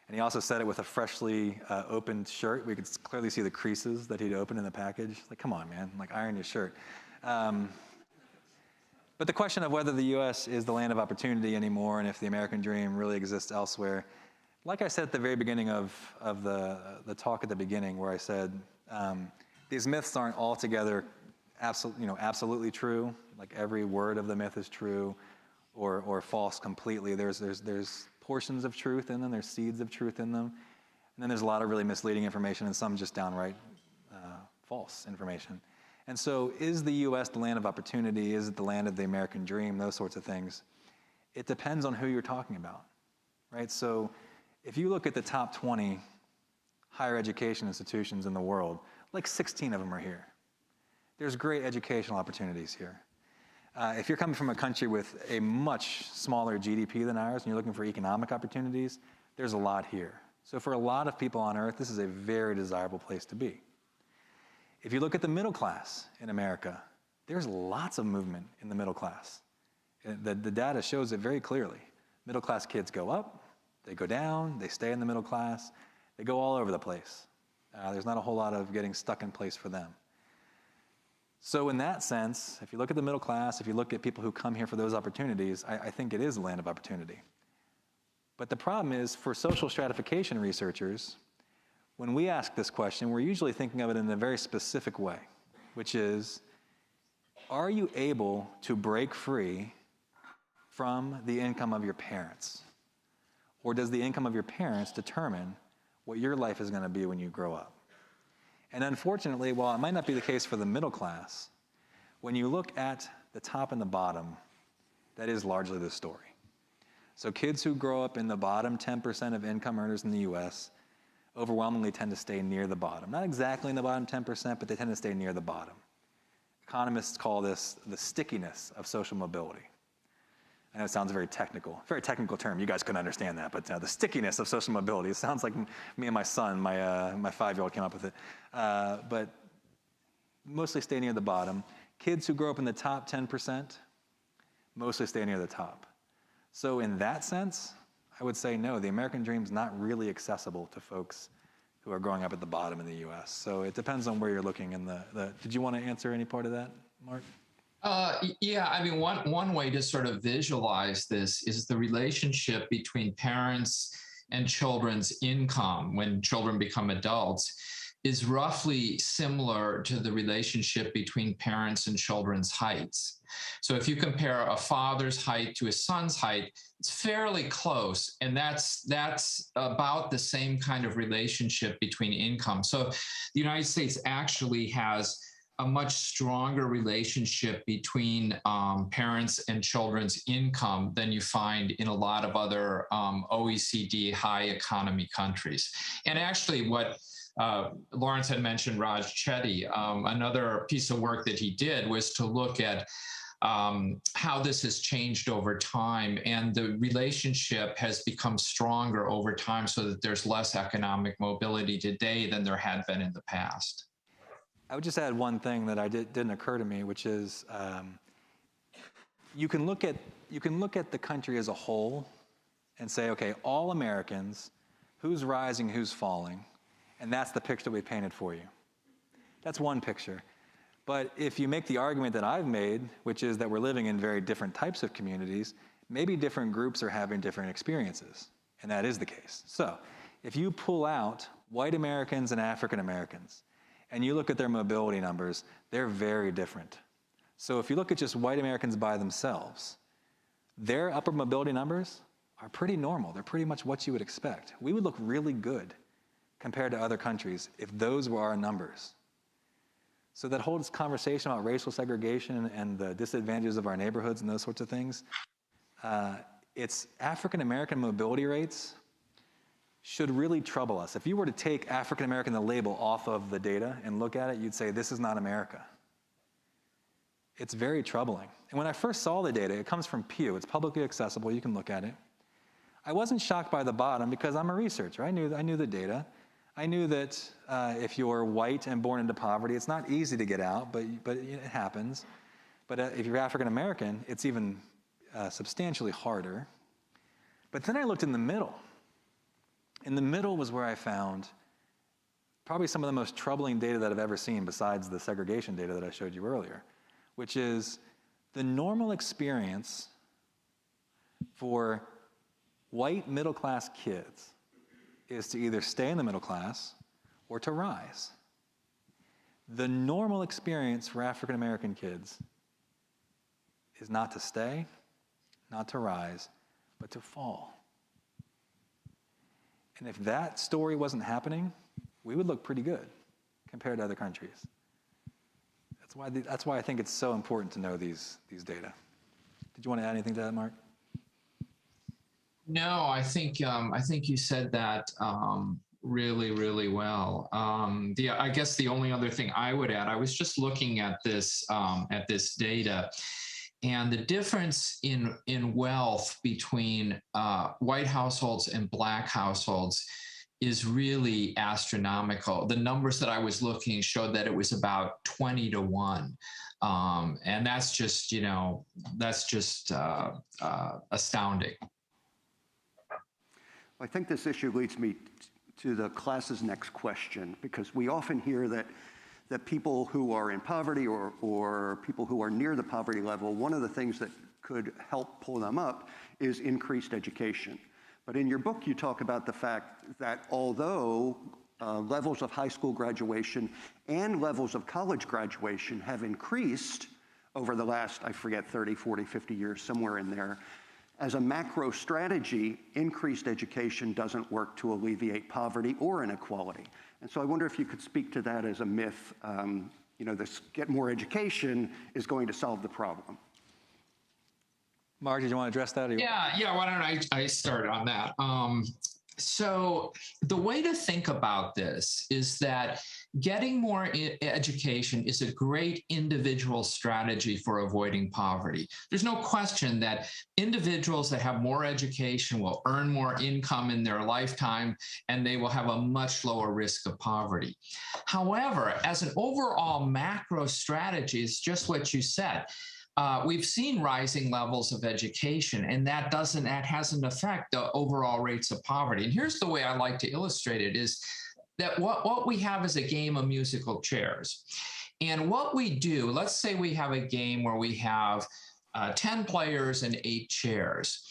And he also said it with a freshly opened shirt. We could clearly see the creases that he'd opened in the package. Like, come on, man, like iron your shirt. But the question of whether the U.S. is the land of opportunity anymore and if the American dream really exists elsewhere, like I said at the very beginning of the talk at the beginning, where I said these myths aren't altogether absolutely true. Like every word of the myth is true or false completely. There's portions of truth in them, there's seeds of truth in them, and then there's a lot of really misleading information and some just downright false information. And so is the U.S. the land of opportunity? Is it the land of the American dream? Those sorts of things. It depends on who you're talking about, right? So if you look at the top 20 higher education institutions in the world, like 16 of them are here. There's great educational opportunities here. If you're coming from a country with a much smaller GDP than ours and you're looking for economic opportunities, there's a lot here. So for a lot of people on earth, this is a very desirable place to be. If you look at the middle class in America, there's lots of movement in the middle class. The data shows it very clearly. Middle class kids go up, they go down, they stay in the middle class, they go all over the place. There's not a whole lot of getting stuck in place for them. So in that sense, if you look at the middle class, if you look at people who come here for those opportunities, I think it is a land of opportunity. But the problem is, for social stratification researchers, when we ask this question, we're usually thinking of it in a very specific way, which is, are you able to break free from the income of your parents? Or does the income of your parents determine what your life is going to be when you grow up? And unfortunately, while it might not be the case for the middle class, when you look at the top and the bottom, that is largely the story. So kids who grow up in the bottom 10% of income earners in the US overwhelmingly tend to stay near the bottom. Not exactly in the bottom 10%, but they tend to stay near the bottom. Economists call this the stickiness of social mobility. I know it sounds very technical term. You guys couldn't understand that, but the stickiness of social mobility. It sounds like me and my son, my 5-year-old came up with it. But mostly stay near the bottom. Kids who grow up in the top 10% mostly stay near the top. So in that sense, I would say no, the American dream's not really accessible to folks who are growing up at the bottom in the US. So it depends on where you're looking in did you want to answer any part of that, Mark? Yeah, I mean, one way to sort of visualize this is the relationship between parents and children's income when children become adults is roughly similar to the relationship between parents and children's heights. So if you compare a father's height to a son's height, it's fairly close, and that's about the same kind of relationship between income. So the United States actually has a much stronger relationship between parents and children's income than you find in a lot of other OECD high economy countries. And actually what Lawrence had mentioned, Raj Chetty, another piece of work that he did was to look at how this has changed over time, and the relationship has become stronger over time so that there's less economic mobility today than there had been in the past. I would just add one thing that didn't occur to me, which is you can look at the country as a whole and say, okay, all Americans, who's rising, who's falling, and that's the picture we painted for you. That's one picture. But if you make the argument that I've made, which is that we're living in very different types of communities, maybe different groups are having different experiences, and that is the case. So if you pull out white Americans and African Americans, and you look at their mobility numbers, they're very different. So if you look at just white Americans by themselves, their upper mobility numbers are pretty normal. They're pretty much what you would expect. We would look really good compared to other countries if those were our numbers. So that whole conversation about racial segregation and the disadvantages of our neighborhoods and those sorts of things, it's African American mobility rates should really trouble us. If you were to take African American, the label, off of the data and look at it, you'd say, this is not America. It's very troubling. And when I first saw the data, it comes from Pew. It's publicly accessible. You can look at it. I wasn't shocked by the bottom because I'm a researcher. I knew the data. I knew that if you're white and born into poverty, it's not easy to get out, but it happens. But if you're African American, it's even substantially harder. But then I looked in the middle. In the middle was where I found probably some of the most troubling data that I've ever seen besides the segregation data that I showed you earlier, which is the normal experience for white middle-class kids is to either stay in the middle class or to rise. The normal experience for African American kids is not to stay, not to rise, but to fall. And if that story wasn't happening, we would look pretty good compared to other countries. That's why I think it's so important to know these data. Did you want to add anything to that, Mark? No, I think you said that really, really well. I guess the only other thing I would add, I was just looking at this data, and the difference in wealth between white households and black households is really astronomical. The numbers that I was looking showed that it was about 20 to 1. And that's just astounding. I think this issue leads me to the class's next question, because we often hear that people who are in poverty or people who are near the poverty level, one of the things that could help pull them up is increased education. But in your book, you talk about the fact that although levels of high school graduation and levels of college graduation have increased over the last, I forget, 30, 40, 50 years, somewhere in there, as a macro strategy, increased education doesn't work to alleviate poverty or inequality. And so I wonder if you could speak to that as a myth. This get more education is going to solve the problem. Mark, did you want to address that? Yeah. Why don't I start on that? So the way to think about this is that getting more education is a great individual strategy for avoiding poverty. There's no question that individuals that have more education will earn more income in their lifetime, and they will have a much lower risk of poverty. However, as an overall macro strategy, it's just what you said. We've seen rising levels of education, and that has an effect the overall rates of poverty. And here's the way I like to illustrate it is that what we have is a game of musical chairs. And what we do, let's say we have a game where we have 10 players and 8 chairs.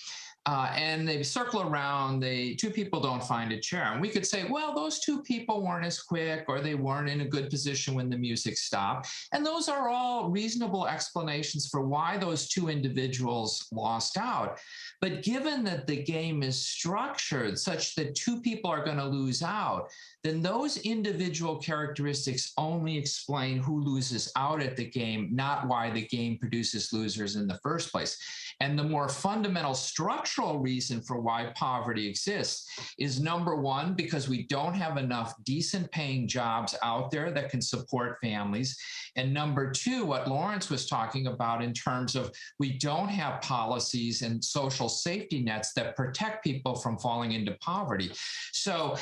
And they circle around, two people don't find a chair. And we could say, well, those 2 people weren't as quick, or they weren't in a good position when the music stopped. And those are all reasonable explanations for why those 2 individuals lost out. But given that the game is structured such that 2 people are going to lose out, then those individual characteristics only explain who loses out at the game, not why the game produces losers in the first place. And the more fundamental structural reason for why poverty exists is, number one, because we don't have enough decent paying jobs out there that can support families. And number two, what Lawrence was talking about in terms of we don't have policies and social safety nets that protect people from falling into poverty. So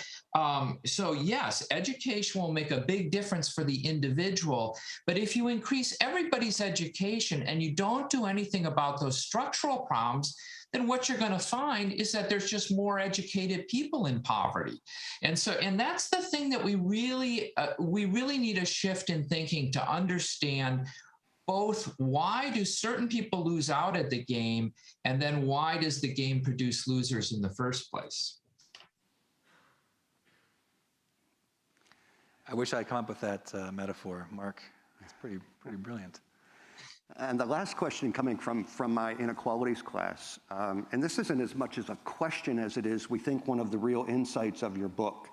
yes, education will make a big difference for the individual, but if you increase everybody's education and you don't do anything about those structural problems, then what you're going to find is that there's just more educated people in poverty. And that's the thing that we really need a shift in thinking to understand both why do certain people lose out at the game, and then why does the game produce losers in the first place? I wish I'd come up with that metaphor, Mark. It's pretty brilliant. And the last question coming from my inequalities class, and this isn't as much as a question as it is, we think, one of the real insights of your book.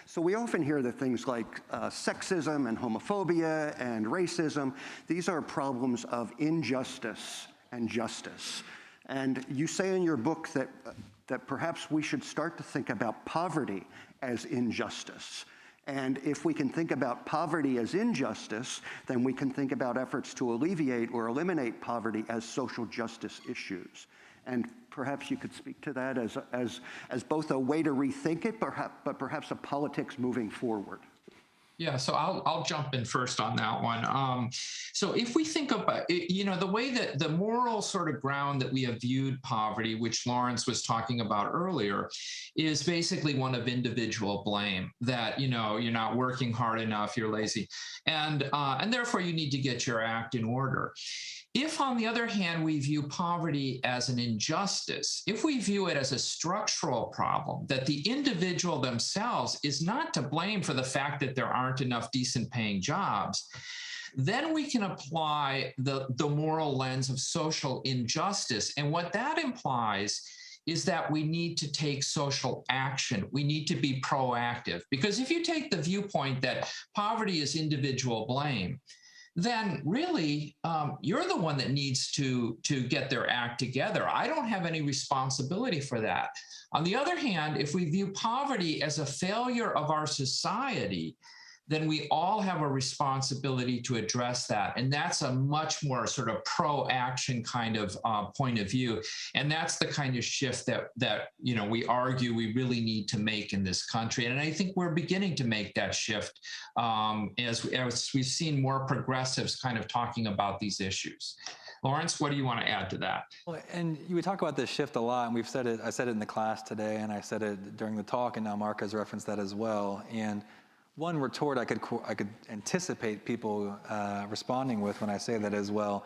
So we often hear that things like sexism and homophobia and racism, these are problems of injustice and justice. And you say in your book that perhaps we should start to think about poverty as injustice. And if we can think about poverty as injustice, then we can think about efforts to alleviate or eliminate poverty as social justice issues. And perhaps you could speak to that as both a way to rethink it, but perhaps a politics moving forward. Yeah, so I'll jump in first on that one. So if we think about, the way that the moral sort of ground that we have viewed poverty, which Lawrence was talking about earlier, is basically one of individual blame, that, you're not working hard enough, you're lazy, and therefore you need to get your act in order. If, on the other hand, we view poverty as an injustice, if we view it as a structural problem, that the individual themselves is not to blame for the fact that there aren't enough decent paying jobs, then we can apply the moral lens of social injustice. And what that implies is that we need to take social action. We need to be proactive. Because if you take the viewpoint that poverty is individual blame, then really you're the one that needs to get their act together. I don't have any responsibility for that. On the other hand, if we view poverty as a failure of our society, then we all have a responsibility to address that. And that's a much more sort of pro-action kind of point of view. And that's the kind of shift that we argue we really need to make in this country. And I think we're beginning to make that shift as we've seen more progressives kind of talking about these issues. Lawrence, what do you want to add to that? Well, and you talk about this shift a lot, and we've said it. I said it in the class today, and I said it during the talk, and now Mark has referenced that as well. And one retort I could anticipate people responding with when I say that as well: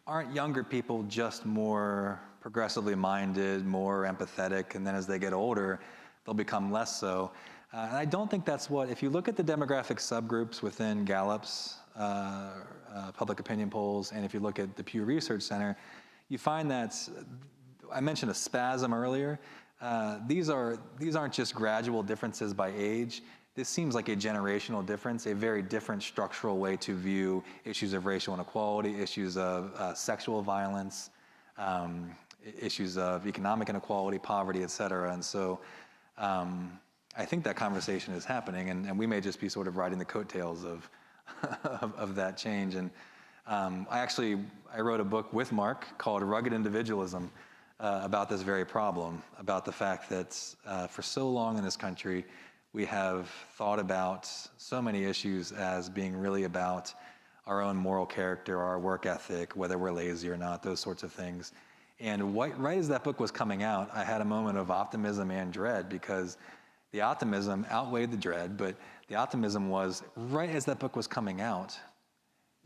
aren't younger people just more progressively minded, more empathetic, and then as they get older, they'll become less so? And I don't think that's what, if you look at the demographic subgroups within Gallup's public opinion polls, and if you look at the Pew Research Center, you find that, I mentioned a spasm earlier. These aren't just gradual differences by age. This seems like a generational difference, a very different structural way to view issues of racial inequality, issues of sexual violence, issues of economic inequality, poverty, et cetera. And so I think that conversation is happening, and we may just be sort of riding the coattails of of that change. And I wrote a book with Mark called Rugged Individualism about this very problem, about the fact that for so long in this country, we have thought about so many issues as being really about our own moral character, our work ethic, whether we're lazy or not, those sorts of things. And right as that book was coming out, I had a moment of optimism and dread, because the optimism outweighed the dread, but the optimism was, right as that book was coming out,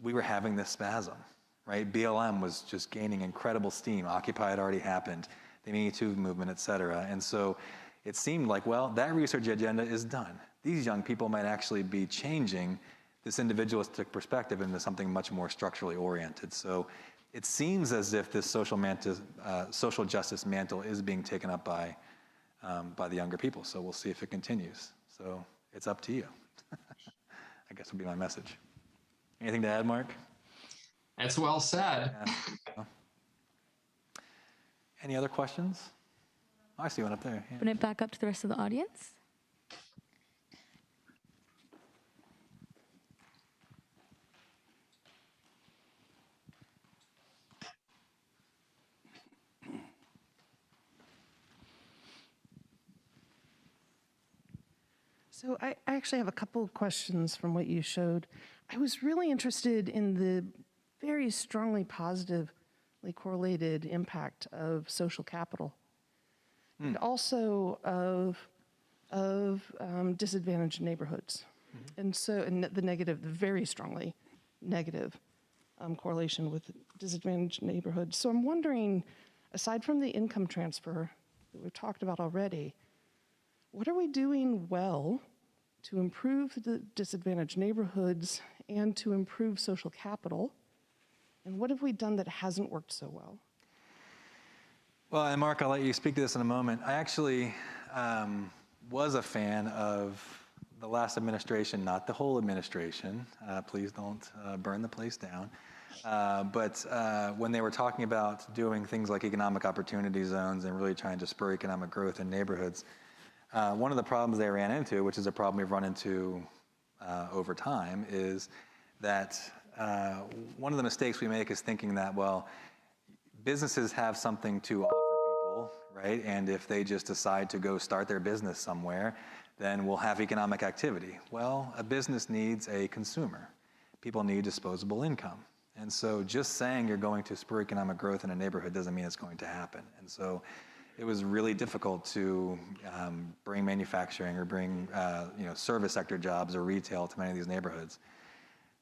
we were having this spasm, right? BLM was just gaining incredible steam. Occupy had already happened, the Me Too movement, et cetera. And so it seemed like, well, that research agenda is done. These young people might actually be changing this individualistic perspective into something much more structurally oriented. So it seems as if this social justice mantle is being taken up by the younger people. So we'll see if it continues. So it's up to you, I guess would be my message. Anything to add, Mark? That's well said. Yeah. Any other questions? I see one up there. Yeah. Open it back up to the rest of the audience. So I actually have a couple of questions from what you showed. I was really interested in the very strongly positively correlated impact of social capital, and also of disadvantaged neighborhoods. And so, and the very strongly negative correlation with disadvantaged neighborhoods. So I'm wondering, aside from the income transfer that we've talked about already, what are we doing well to improve the disadvantaged neighborhoods and to improve social capital? And what have we done that hasn't worked so well? Well, and Mark, I'll let you speak to this in a moment. I actually was a fan of the last administration, not the whole administration. Please don't burn the place down. But when they were talking about doing things like economic opportunity zones and really trying to spur economic growth in neighborhoods, one of the problems they ran into, which is a problem we've run into over time, is that one of the mistakes we make is thinking that, well, businesses have something to offer people, right? And if they just decide to go start their business somewhere, then we'll have economic activity. Well, a business needs a consumer. People need disposable income. And so just saying you're going to spur economic growth in a neighborhood doesn't mean it's going to happen. And so it was really difficult to bring manufacturing or bring service sector jobs or retail to many of these neighborhoods.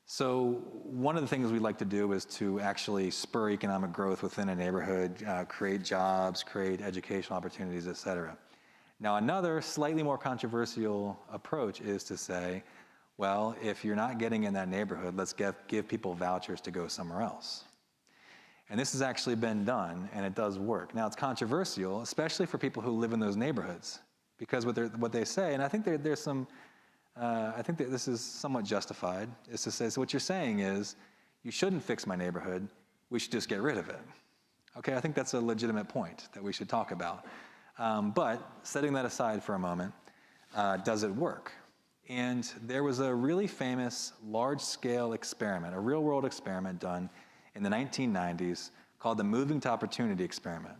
So one of the things we like to do is to actually spur economic growth within a neighborhood, create jobs, create educational opportunities, et cetera. Now, another slightly more controversial approach is to say, well, if you're not getting in that neighborhood, let's give people vouchers to go somewhere else. And this has actually been done, and it does work. Now, it's controversial, especially for people who live in those neighborhoods, because what they say, and I think there's some, I think that this is somewhat justified, is to say, so what you're saying is, you shouldn't fix my neighborhood, we should just get rid of it. Okay, I think that's a legitimate point that we should talk about. But setting that aside for a moment, does it work? And there was a really famous large-scale experiment, a real-world experiment done in the 1990s called the Moving to Opportunity experiment.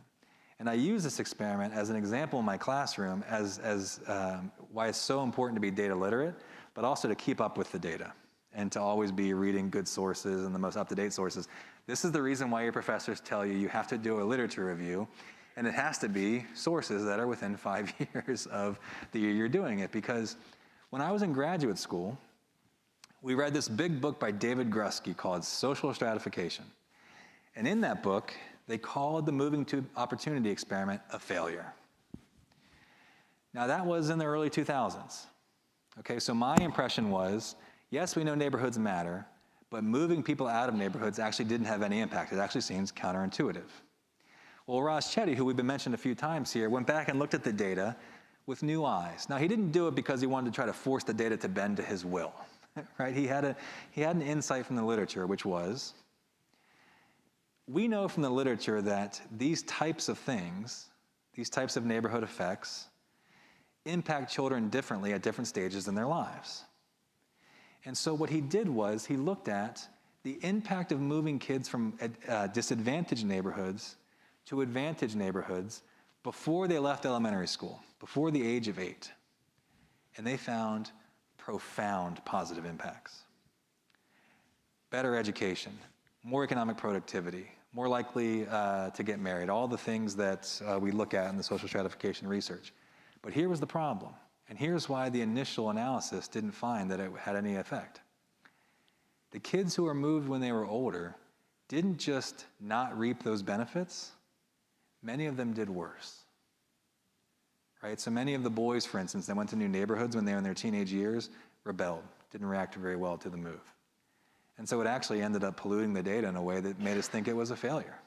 And I use this experiment as an example in my classroom as why it's so important to be data literate, but also to keep up with the data and to always be reading good sources and the most up-to-date sources. This is the reason why your professors tell you have to do a literature review, and it has to be sources that are within 5 years of the year you're doing it. Because when I was in graduate school, we read this big book by David Grusky called Social Stratification. And in that book, they called the Moving to Opportunity experiment a failure. Now, that was in the early 2000s. Okay, so my impression was, yes, we know neighborhoods matter, but moving people out of neighborhoods actually didn't have any impact. It actually seems counterintuitive. Well, Raj Chetty, who we've been mentioned a few times here, went back and looked at the data with new eyes. Now, he didn't do it because he wanted to try to force the data to bend to his will, right? He had an insight from the literature, which was, we know from the literature that these types of things, these types of neighborhood effects, impact children differently at different stages in their lives. And so what he did was he looked at the impact of moving kids from disadvantaged neighborhoods to advantaged neighborhoods before they left elementary school, before the age of 8. And they found profound positive impacts. Better education, more economic productivity, more likely to get married, all the things that we look at in the social stratification research. But here was the problem, and here's why the initial analysis didn't find that it had any effect. The kids who were moved when they were older didn't just not reap those benefits, many of them did worse. Right? So many of the boys, for instance, that went to new neighborhoods when they were in their teenage years, rebelled, didn't react very well to the move. And so it actually ended up polluting the data in a way that made us think it was a failure.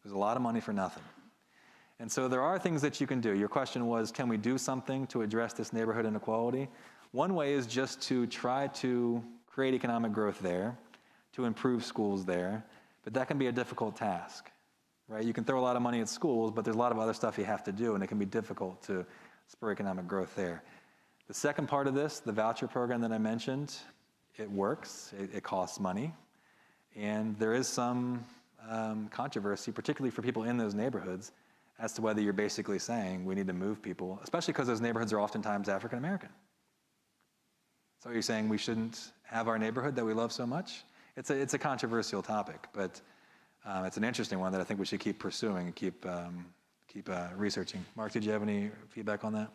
It was a lot of money for nothing. And so there are things that you can do. Your question was, can we do something to address this neighborhood inequality? One way is just to try to create economic growth there, to improve schools there, but that can be a difficult task, right? You can throw a lot of money at schools, but there's a lot of other stuff you have to do, and it can be difficult to spur economic growth there. The second part of this, the voucher program that I mentioned, it works, it costs money, and there is some controversy, particularly for people in those neighborhoods, as to whether you're basically saying we need to move people, especially because those neighborhoods are oftentimes African American. So you're saying we shouldn't have our neighborhood that we love so much? It's a controversial topic, but it's an interesting one that I think we should keep pursuing and keep researching. Mark, did you have any feedback on that?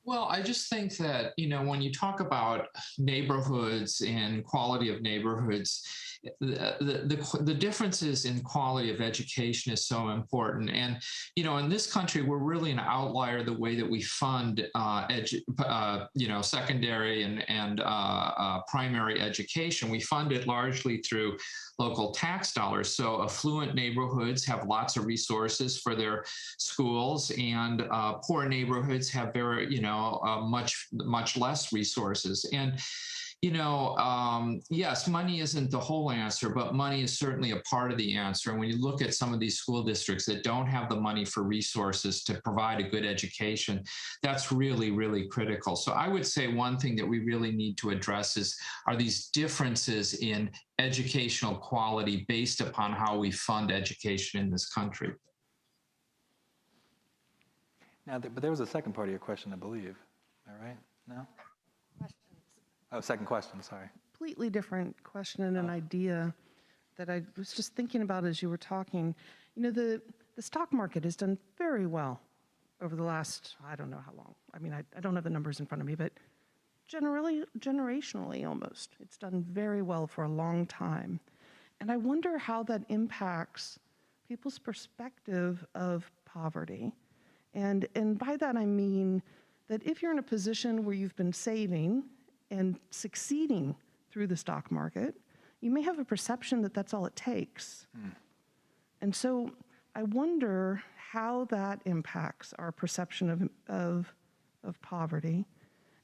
Well, I just think that, when you talk about neighborhoods and quality of neighborhoods, the differences in quality of education is so important. And, in this country, we're really an outlier the way that we fund, secondary and primary education. We fund it largely through local tax dollars. So affluent neighborhoods have lots of resources for their schools, and poor neighborhoods have very, much less resources. And yes, money isn't the whole answer, but money is certainly a part of the answer. And when you look at some of these school districts that don't have the money for resources to provide a good education, that's really, really critical. So I would say one thing that we really need to address are these differences in educational quality based upon how we fund education in this country. Now, but there was a second part of your question, I believe. Am I right? No? Oh, second question, sorry. Completely different question and an idea that I was just thinking about as you were talking. The stock market has done very well over the last, I don't know how long. I mean, I don't have the numbers in front of me, but generationally almost. It's done very well for a long time. And I wonder how that impacts people's perspective of poverty. And by that I mean that if you're in a position where you've been saving and succeeding through the stock market, you may have a perception that that's all it takes. And so I wonder how that impacts our perception of poverty.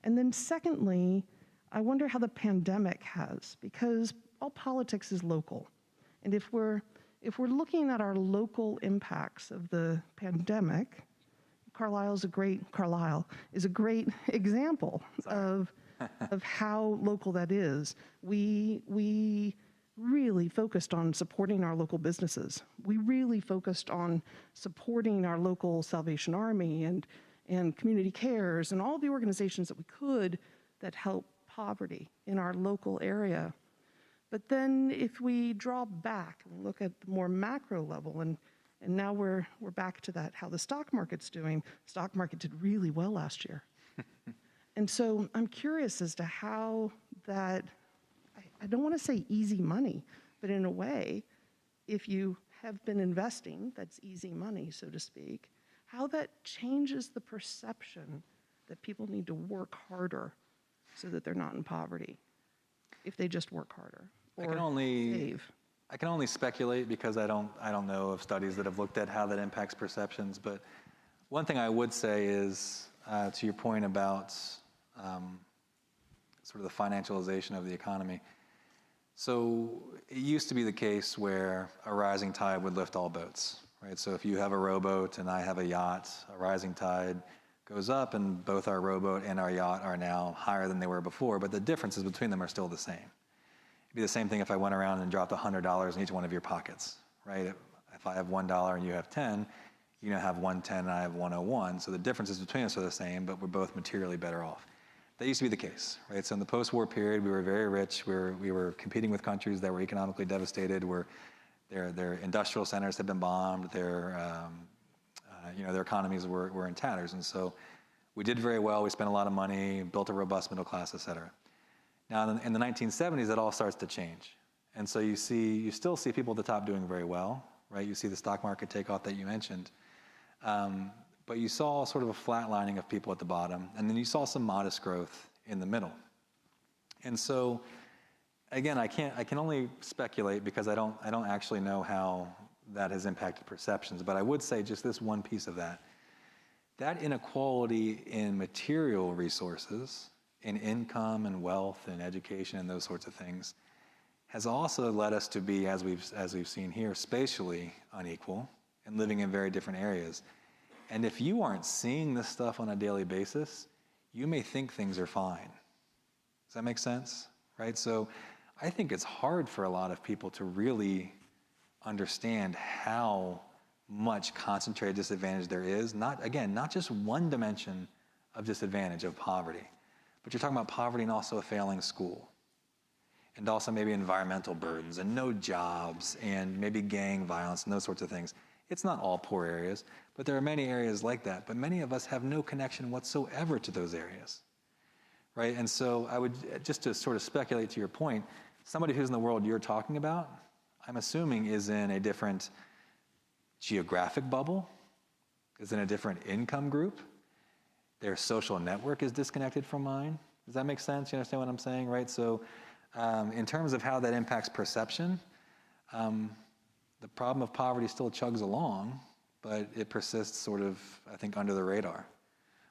And then secondly, I wonder how the pandemic has, because all politics is local. And if we're looking at our local impacts of the pandemic, Carlisle is a great example of how local that is. We really focused on supporting our local businesses. We really focused on supporting our local Salvation Army and community cares and all the organizations that we could that help poverty in our local area. But then if we draw back and look at the more macro level, and now we're back to that, how the stock market's doing. Stock market did really well last year. And so I'm curious as to how that, I don't want to say easy money, but in a way, if you have been investing, that's easy money, so to speak, how that changes the perception that people need to work harder so that they're not in poverty, if they just work harder or save. I can only speculate because I don't know of studies that have looked at how that impacts perceptions. But one thing I would say is, to your point about sort of the financialization of the economy. So it used to be the case where a rising tide would lift all boats, right? So if you have a rowboat and I have a yacht, a rising tide goes up and both our rowboat and our yacht are now higher than they were before, but the differences between them are still the same. It'd be the same thing if I went around and dropped $100 in each one of your pockets, right? If I have $1 and you have 10, you now have 110 and I have 101. So the differences between us are the same, but we're both materially better off. That used to be the case, right? So in the post-war period, we were very rich. We were competing with countries that were economically devastated, where their industrial centers had been bombed, their economies were in tatters. And so we did very well. We spent a lot of money, built a robust middle class, et cetera. Now, in the 1970s, it all starts to change. And so you still see people at the top doing very well, right? You see the stock market take off that you mentioned. But you saw sort of a flatlining of people at the bottom, and then you saw some modest growth in the middle. And so, again, I can only speculate because I don't actually know how that has impacted perceptions. But I would say just this one piece of that. That inequality in material resources, in income and wealth and education and those sorts of things, has also led us to be, as we've seen here, spatially unequal and living in very different areas. And if you aren't seeing this stuff on a daily basis, you may think things are fine. Does that make sense? Right? So I think it's hard for a lot of people to really understand how much concentrated disadvantage there is. Not just one dimension of disadvantage, of poverty, but you're talking about poverty and also a failing school, and also maybe environmental burdens and no jobs and maybe gang violence and those sorts of things. It's not all poor areas, but there are many areas like that. But many of us have no connection whatsoever to those areas, right? And so I would, just to sort of speculate to your point, somebody who's in the world you're talking about, I'm assuming is in a different geographic bubble, is in a different income group. Their social network is disconnected from mine. Does that make sense? You understand what I'm saying, right? So in terms of how that impacts perception, the problem of poverty still chugs along, but it persists sort of, I think, under the radar.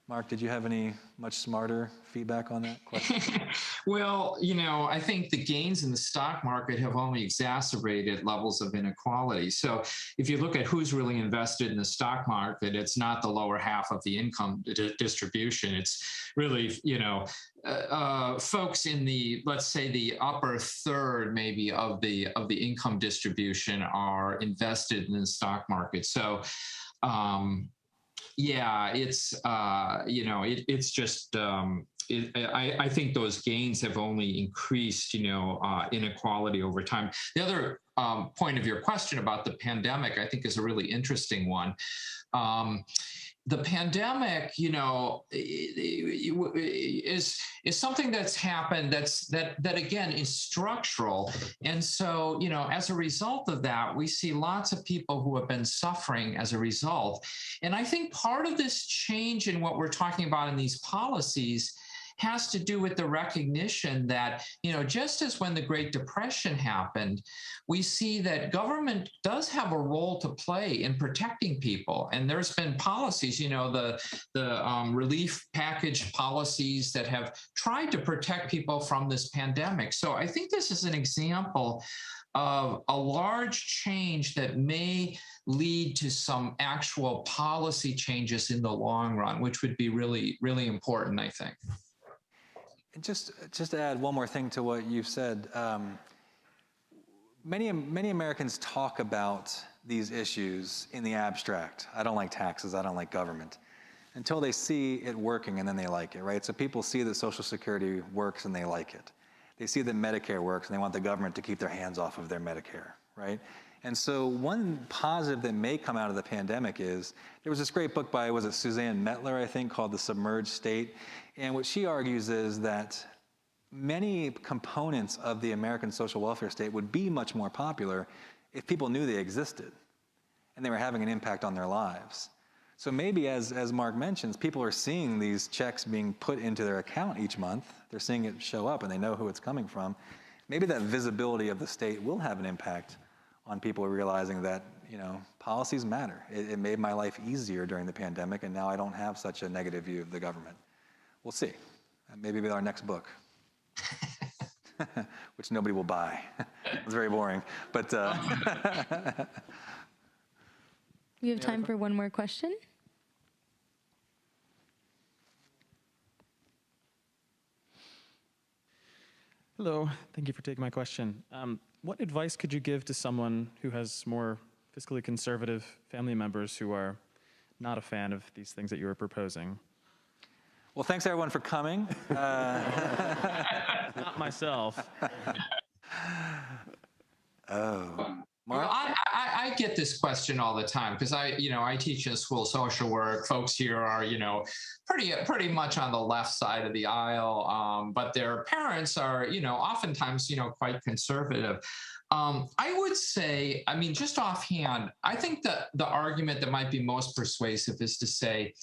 Mark, did you have any much smarter feedback on that question? Well, I think the gains in the stock market have only exacerbated levels of inequality. So if you look at who's really invested in the stock market, it's not the lower half of the income distribution. It's really, folks in the, let's say, the upper third maybe of the income distribution are invested in the stock market. So yeah, it's it's just I think those gains have only increased inequality over time. The other point of your question about the pandemic, I think, is a really interesting one. The pandemic, is something that's happened that again is structural, and so as a result of that, we see lots of people who have been suffering as a result. And I think part of this change in what we're talking about in these policies has to do with the recognition that, just as when the Great Depression happened, we see that government does have a role to play in protecting people. And there's been policies, the relief package policies that have tried to protect people from this pandemic. So I think this is an example of a large change that may lead to some actual policy changes in the long run, which would be really, really important, I think. And just to add one more thing to what you've said, many Americans talk about these issues in the abstract. I don't like taxes, I don't like government, until they see it working and then they like it, right? So people see that Social Security works and they like it. They see that Medicare works and they want the government to keep their hands off of their Medicare, right? And so one positive that may come out of the pandemic is, there was this great book by, was it Suzanne Mettler, I think, called The Submerged State. And what she argues is that many components of the American social welfare state would be much more popular if people knew they existed and they were having an impact on their lives. So maybe, as Mark mentions, people are seeing these checks being put into their account each month. They're seeing it show up and they know who it's coming from. Maybe that visibility of the state will have an impact on people realizing that, policies matter. It made my life easier during the pandemic, and now I don't have such a negative view of the government. We'll see. Maybe with our next book, which nobody will buy. It's very boring, but. We have time for one more question. Hello, thank you for taking my question. What advice could you give to someone who has more fiscally conservative family members who are not a fan of these things that you were proposing? Well, thanks everyone for coming. Not myself. Oh. Mark? Well, I get this question all the time because I teach in school social work. Folks here are, pretty much on the left side of the aisle, but their parents are, oftentimes, quite conservative. I would say, just offhand, I think that the argument that might be most persuasive is to say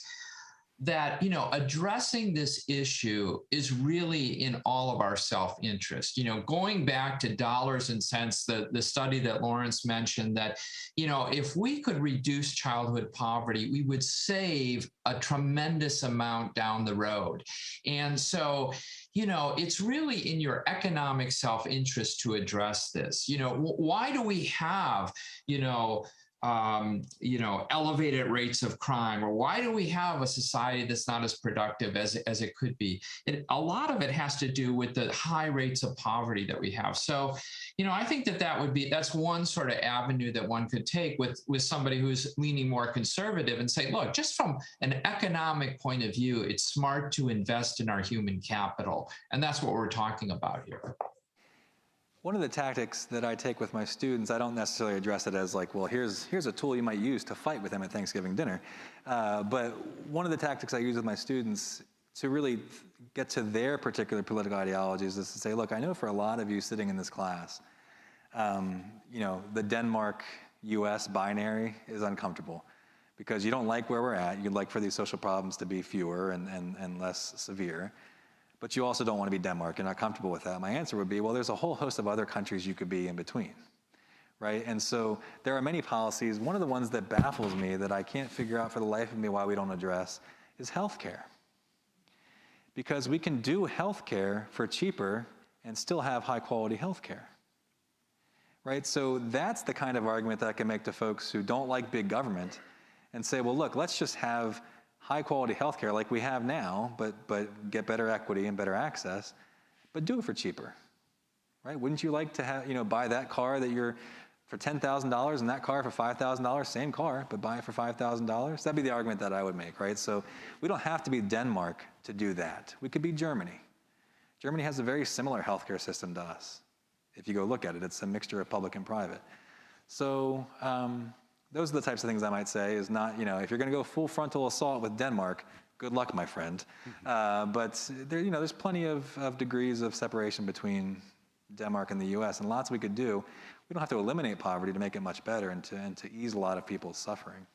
that, addressing this issue is really in all of our self-interest. Going back to dollars and cents, the study that Lawrence mentioned, that, if we could reduce childhood poverty, we would save a tremendous amount down the road. And so, it's really in your economic self-interest to address this. Why do we have, elevated rates of crime, or why do we have a society that's not as productive as it could be? A lot of it has to do with the high rates of poverty that we have. So, I think that's one sort of avenue that one could take with somebody who's leaning more conservative and say, look, just from an economic point of view, it's smart to invest in our human capital. And that's what we're talking about here. one of the tactics that I take with my students, I don't necessarily address it as like, well, here's a tool you might use to fight with them at Thanksgiving dinner. But one of the tactics I use with my students to really get to their particular political ideologies is to say, look, I know for a lot of you sitting in this class, the Denmark-US binary is uncomfortable because you don't like where we're at. You'd like for these social problems to be fewer and less severe. But you also don't want to be Denmark. You're not comfortable with that. My answer would be, well, there's a whole host of other countries you could be in between, right? And so there are many policies. One of the ones that baffles me that I can't figure out for the life of me why we don't address is healthcare. Because we can do healthcare for cheaper and still have high quality healthcare, right? So that's the kind of argument that I can make to folks who don't like big government and say, well, look, let's just have high quality healthcare like we have now, but get better equity and better access, but do it for cheaper, right? Wouldn't you like to have, buy that car that you're for $10,000 and that car for $5,000, same car, but buy it for $5,000? That'd be the argument that I would make, right? So we don't have to be Denmark to do that. We could be Germany. Germany has a very similar healthcare system to us. If you go look at it, it's a mixture of public and private. So those are the types of things I might say is not, if you're going to go full frontal assault with Denmark, good luck, my friend. But there's plenty of degrees of separation between Denmark and the U.S. and lots we could do. We don't have to eliminate poverty to make it much better and to ease a lot of people's suffering.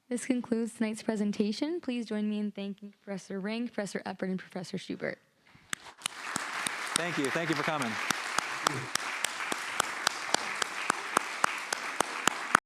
This concludes tonight's presentation. Please join me in thanking Professor Rank, Professor Eppard, and Professor Schubert. Thank you. Thank you for coming.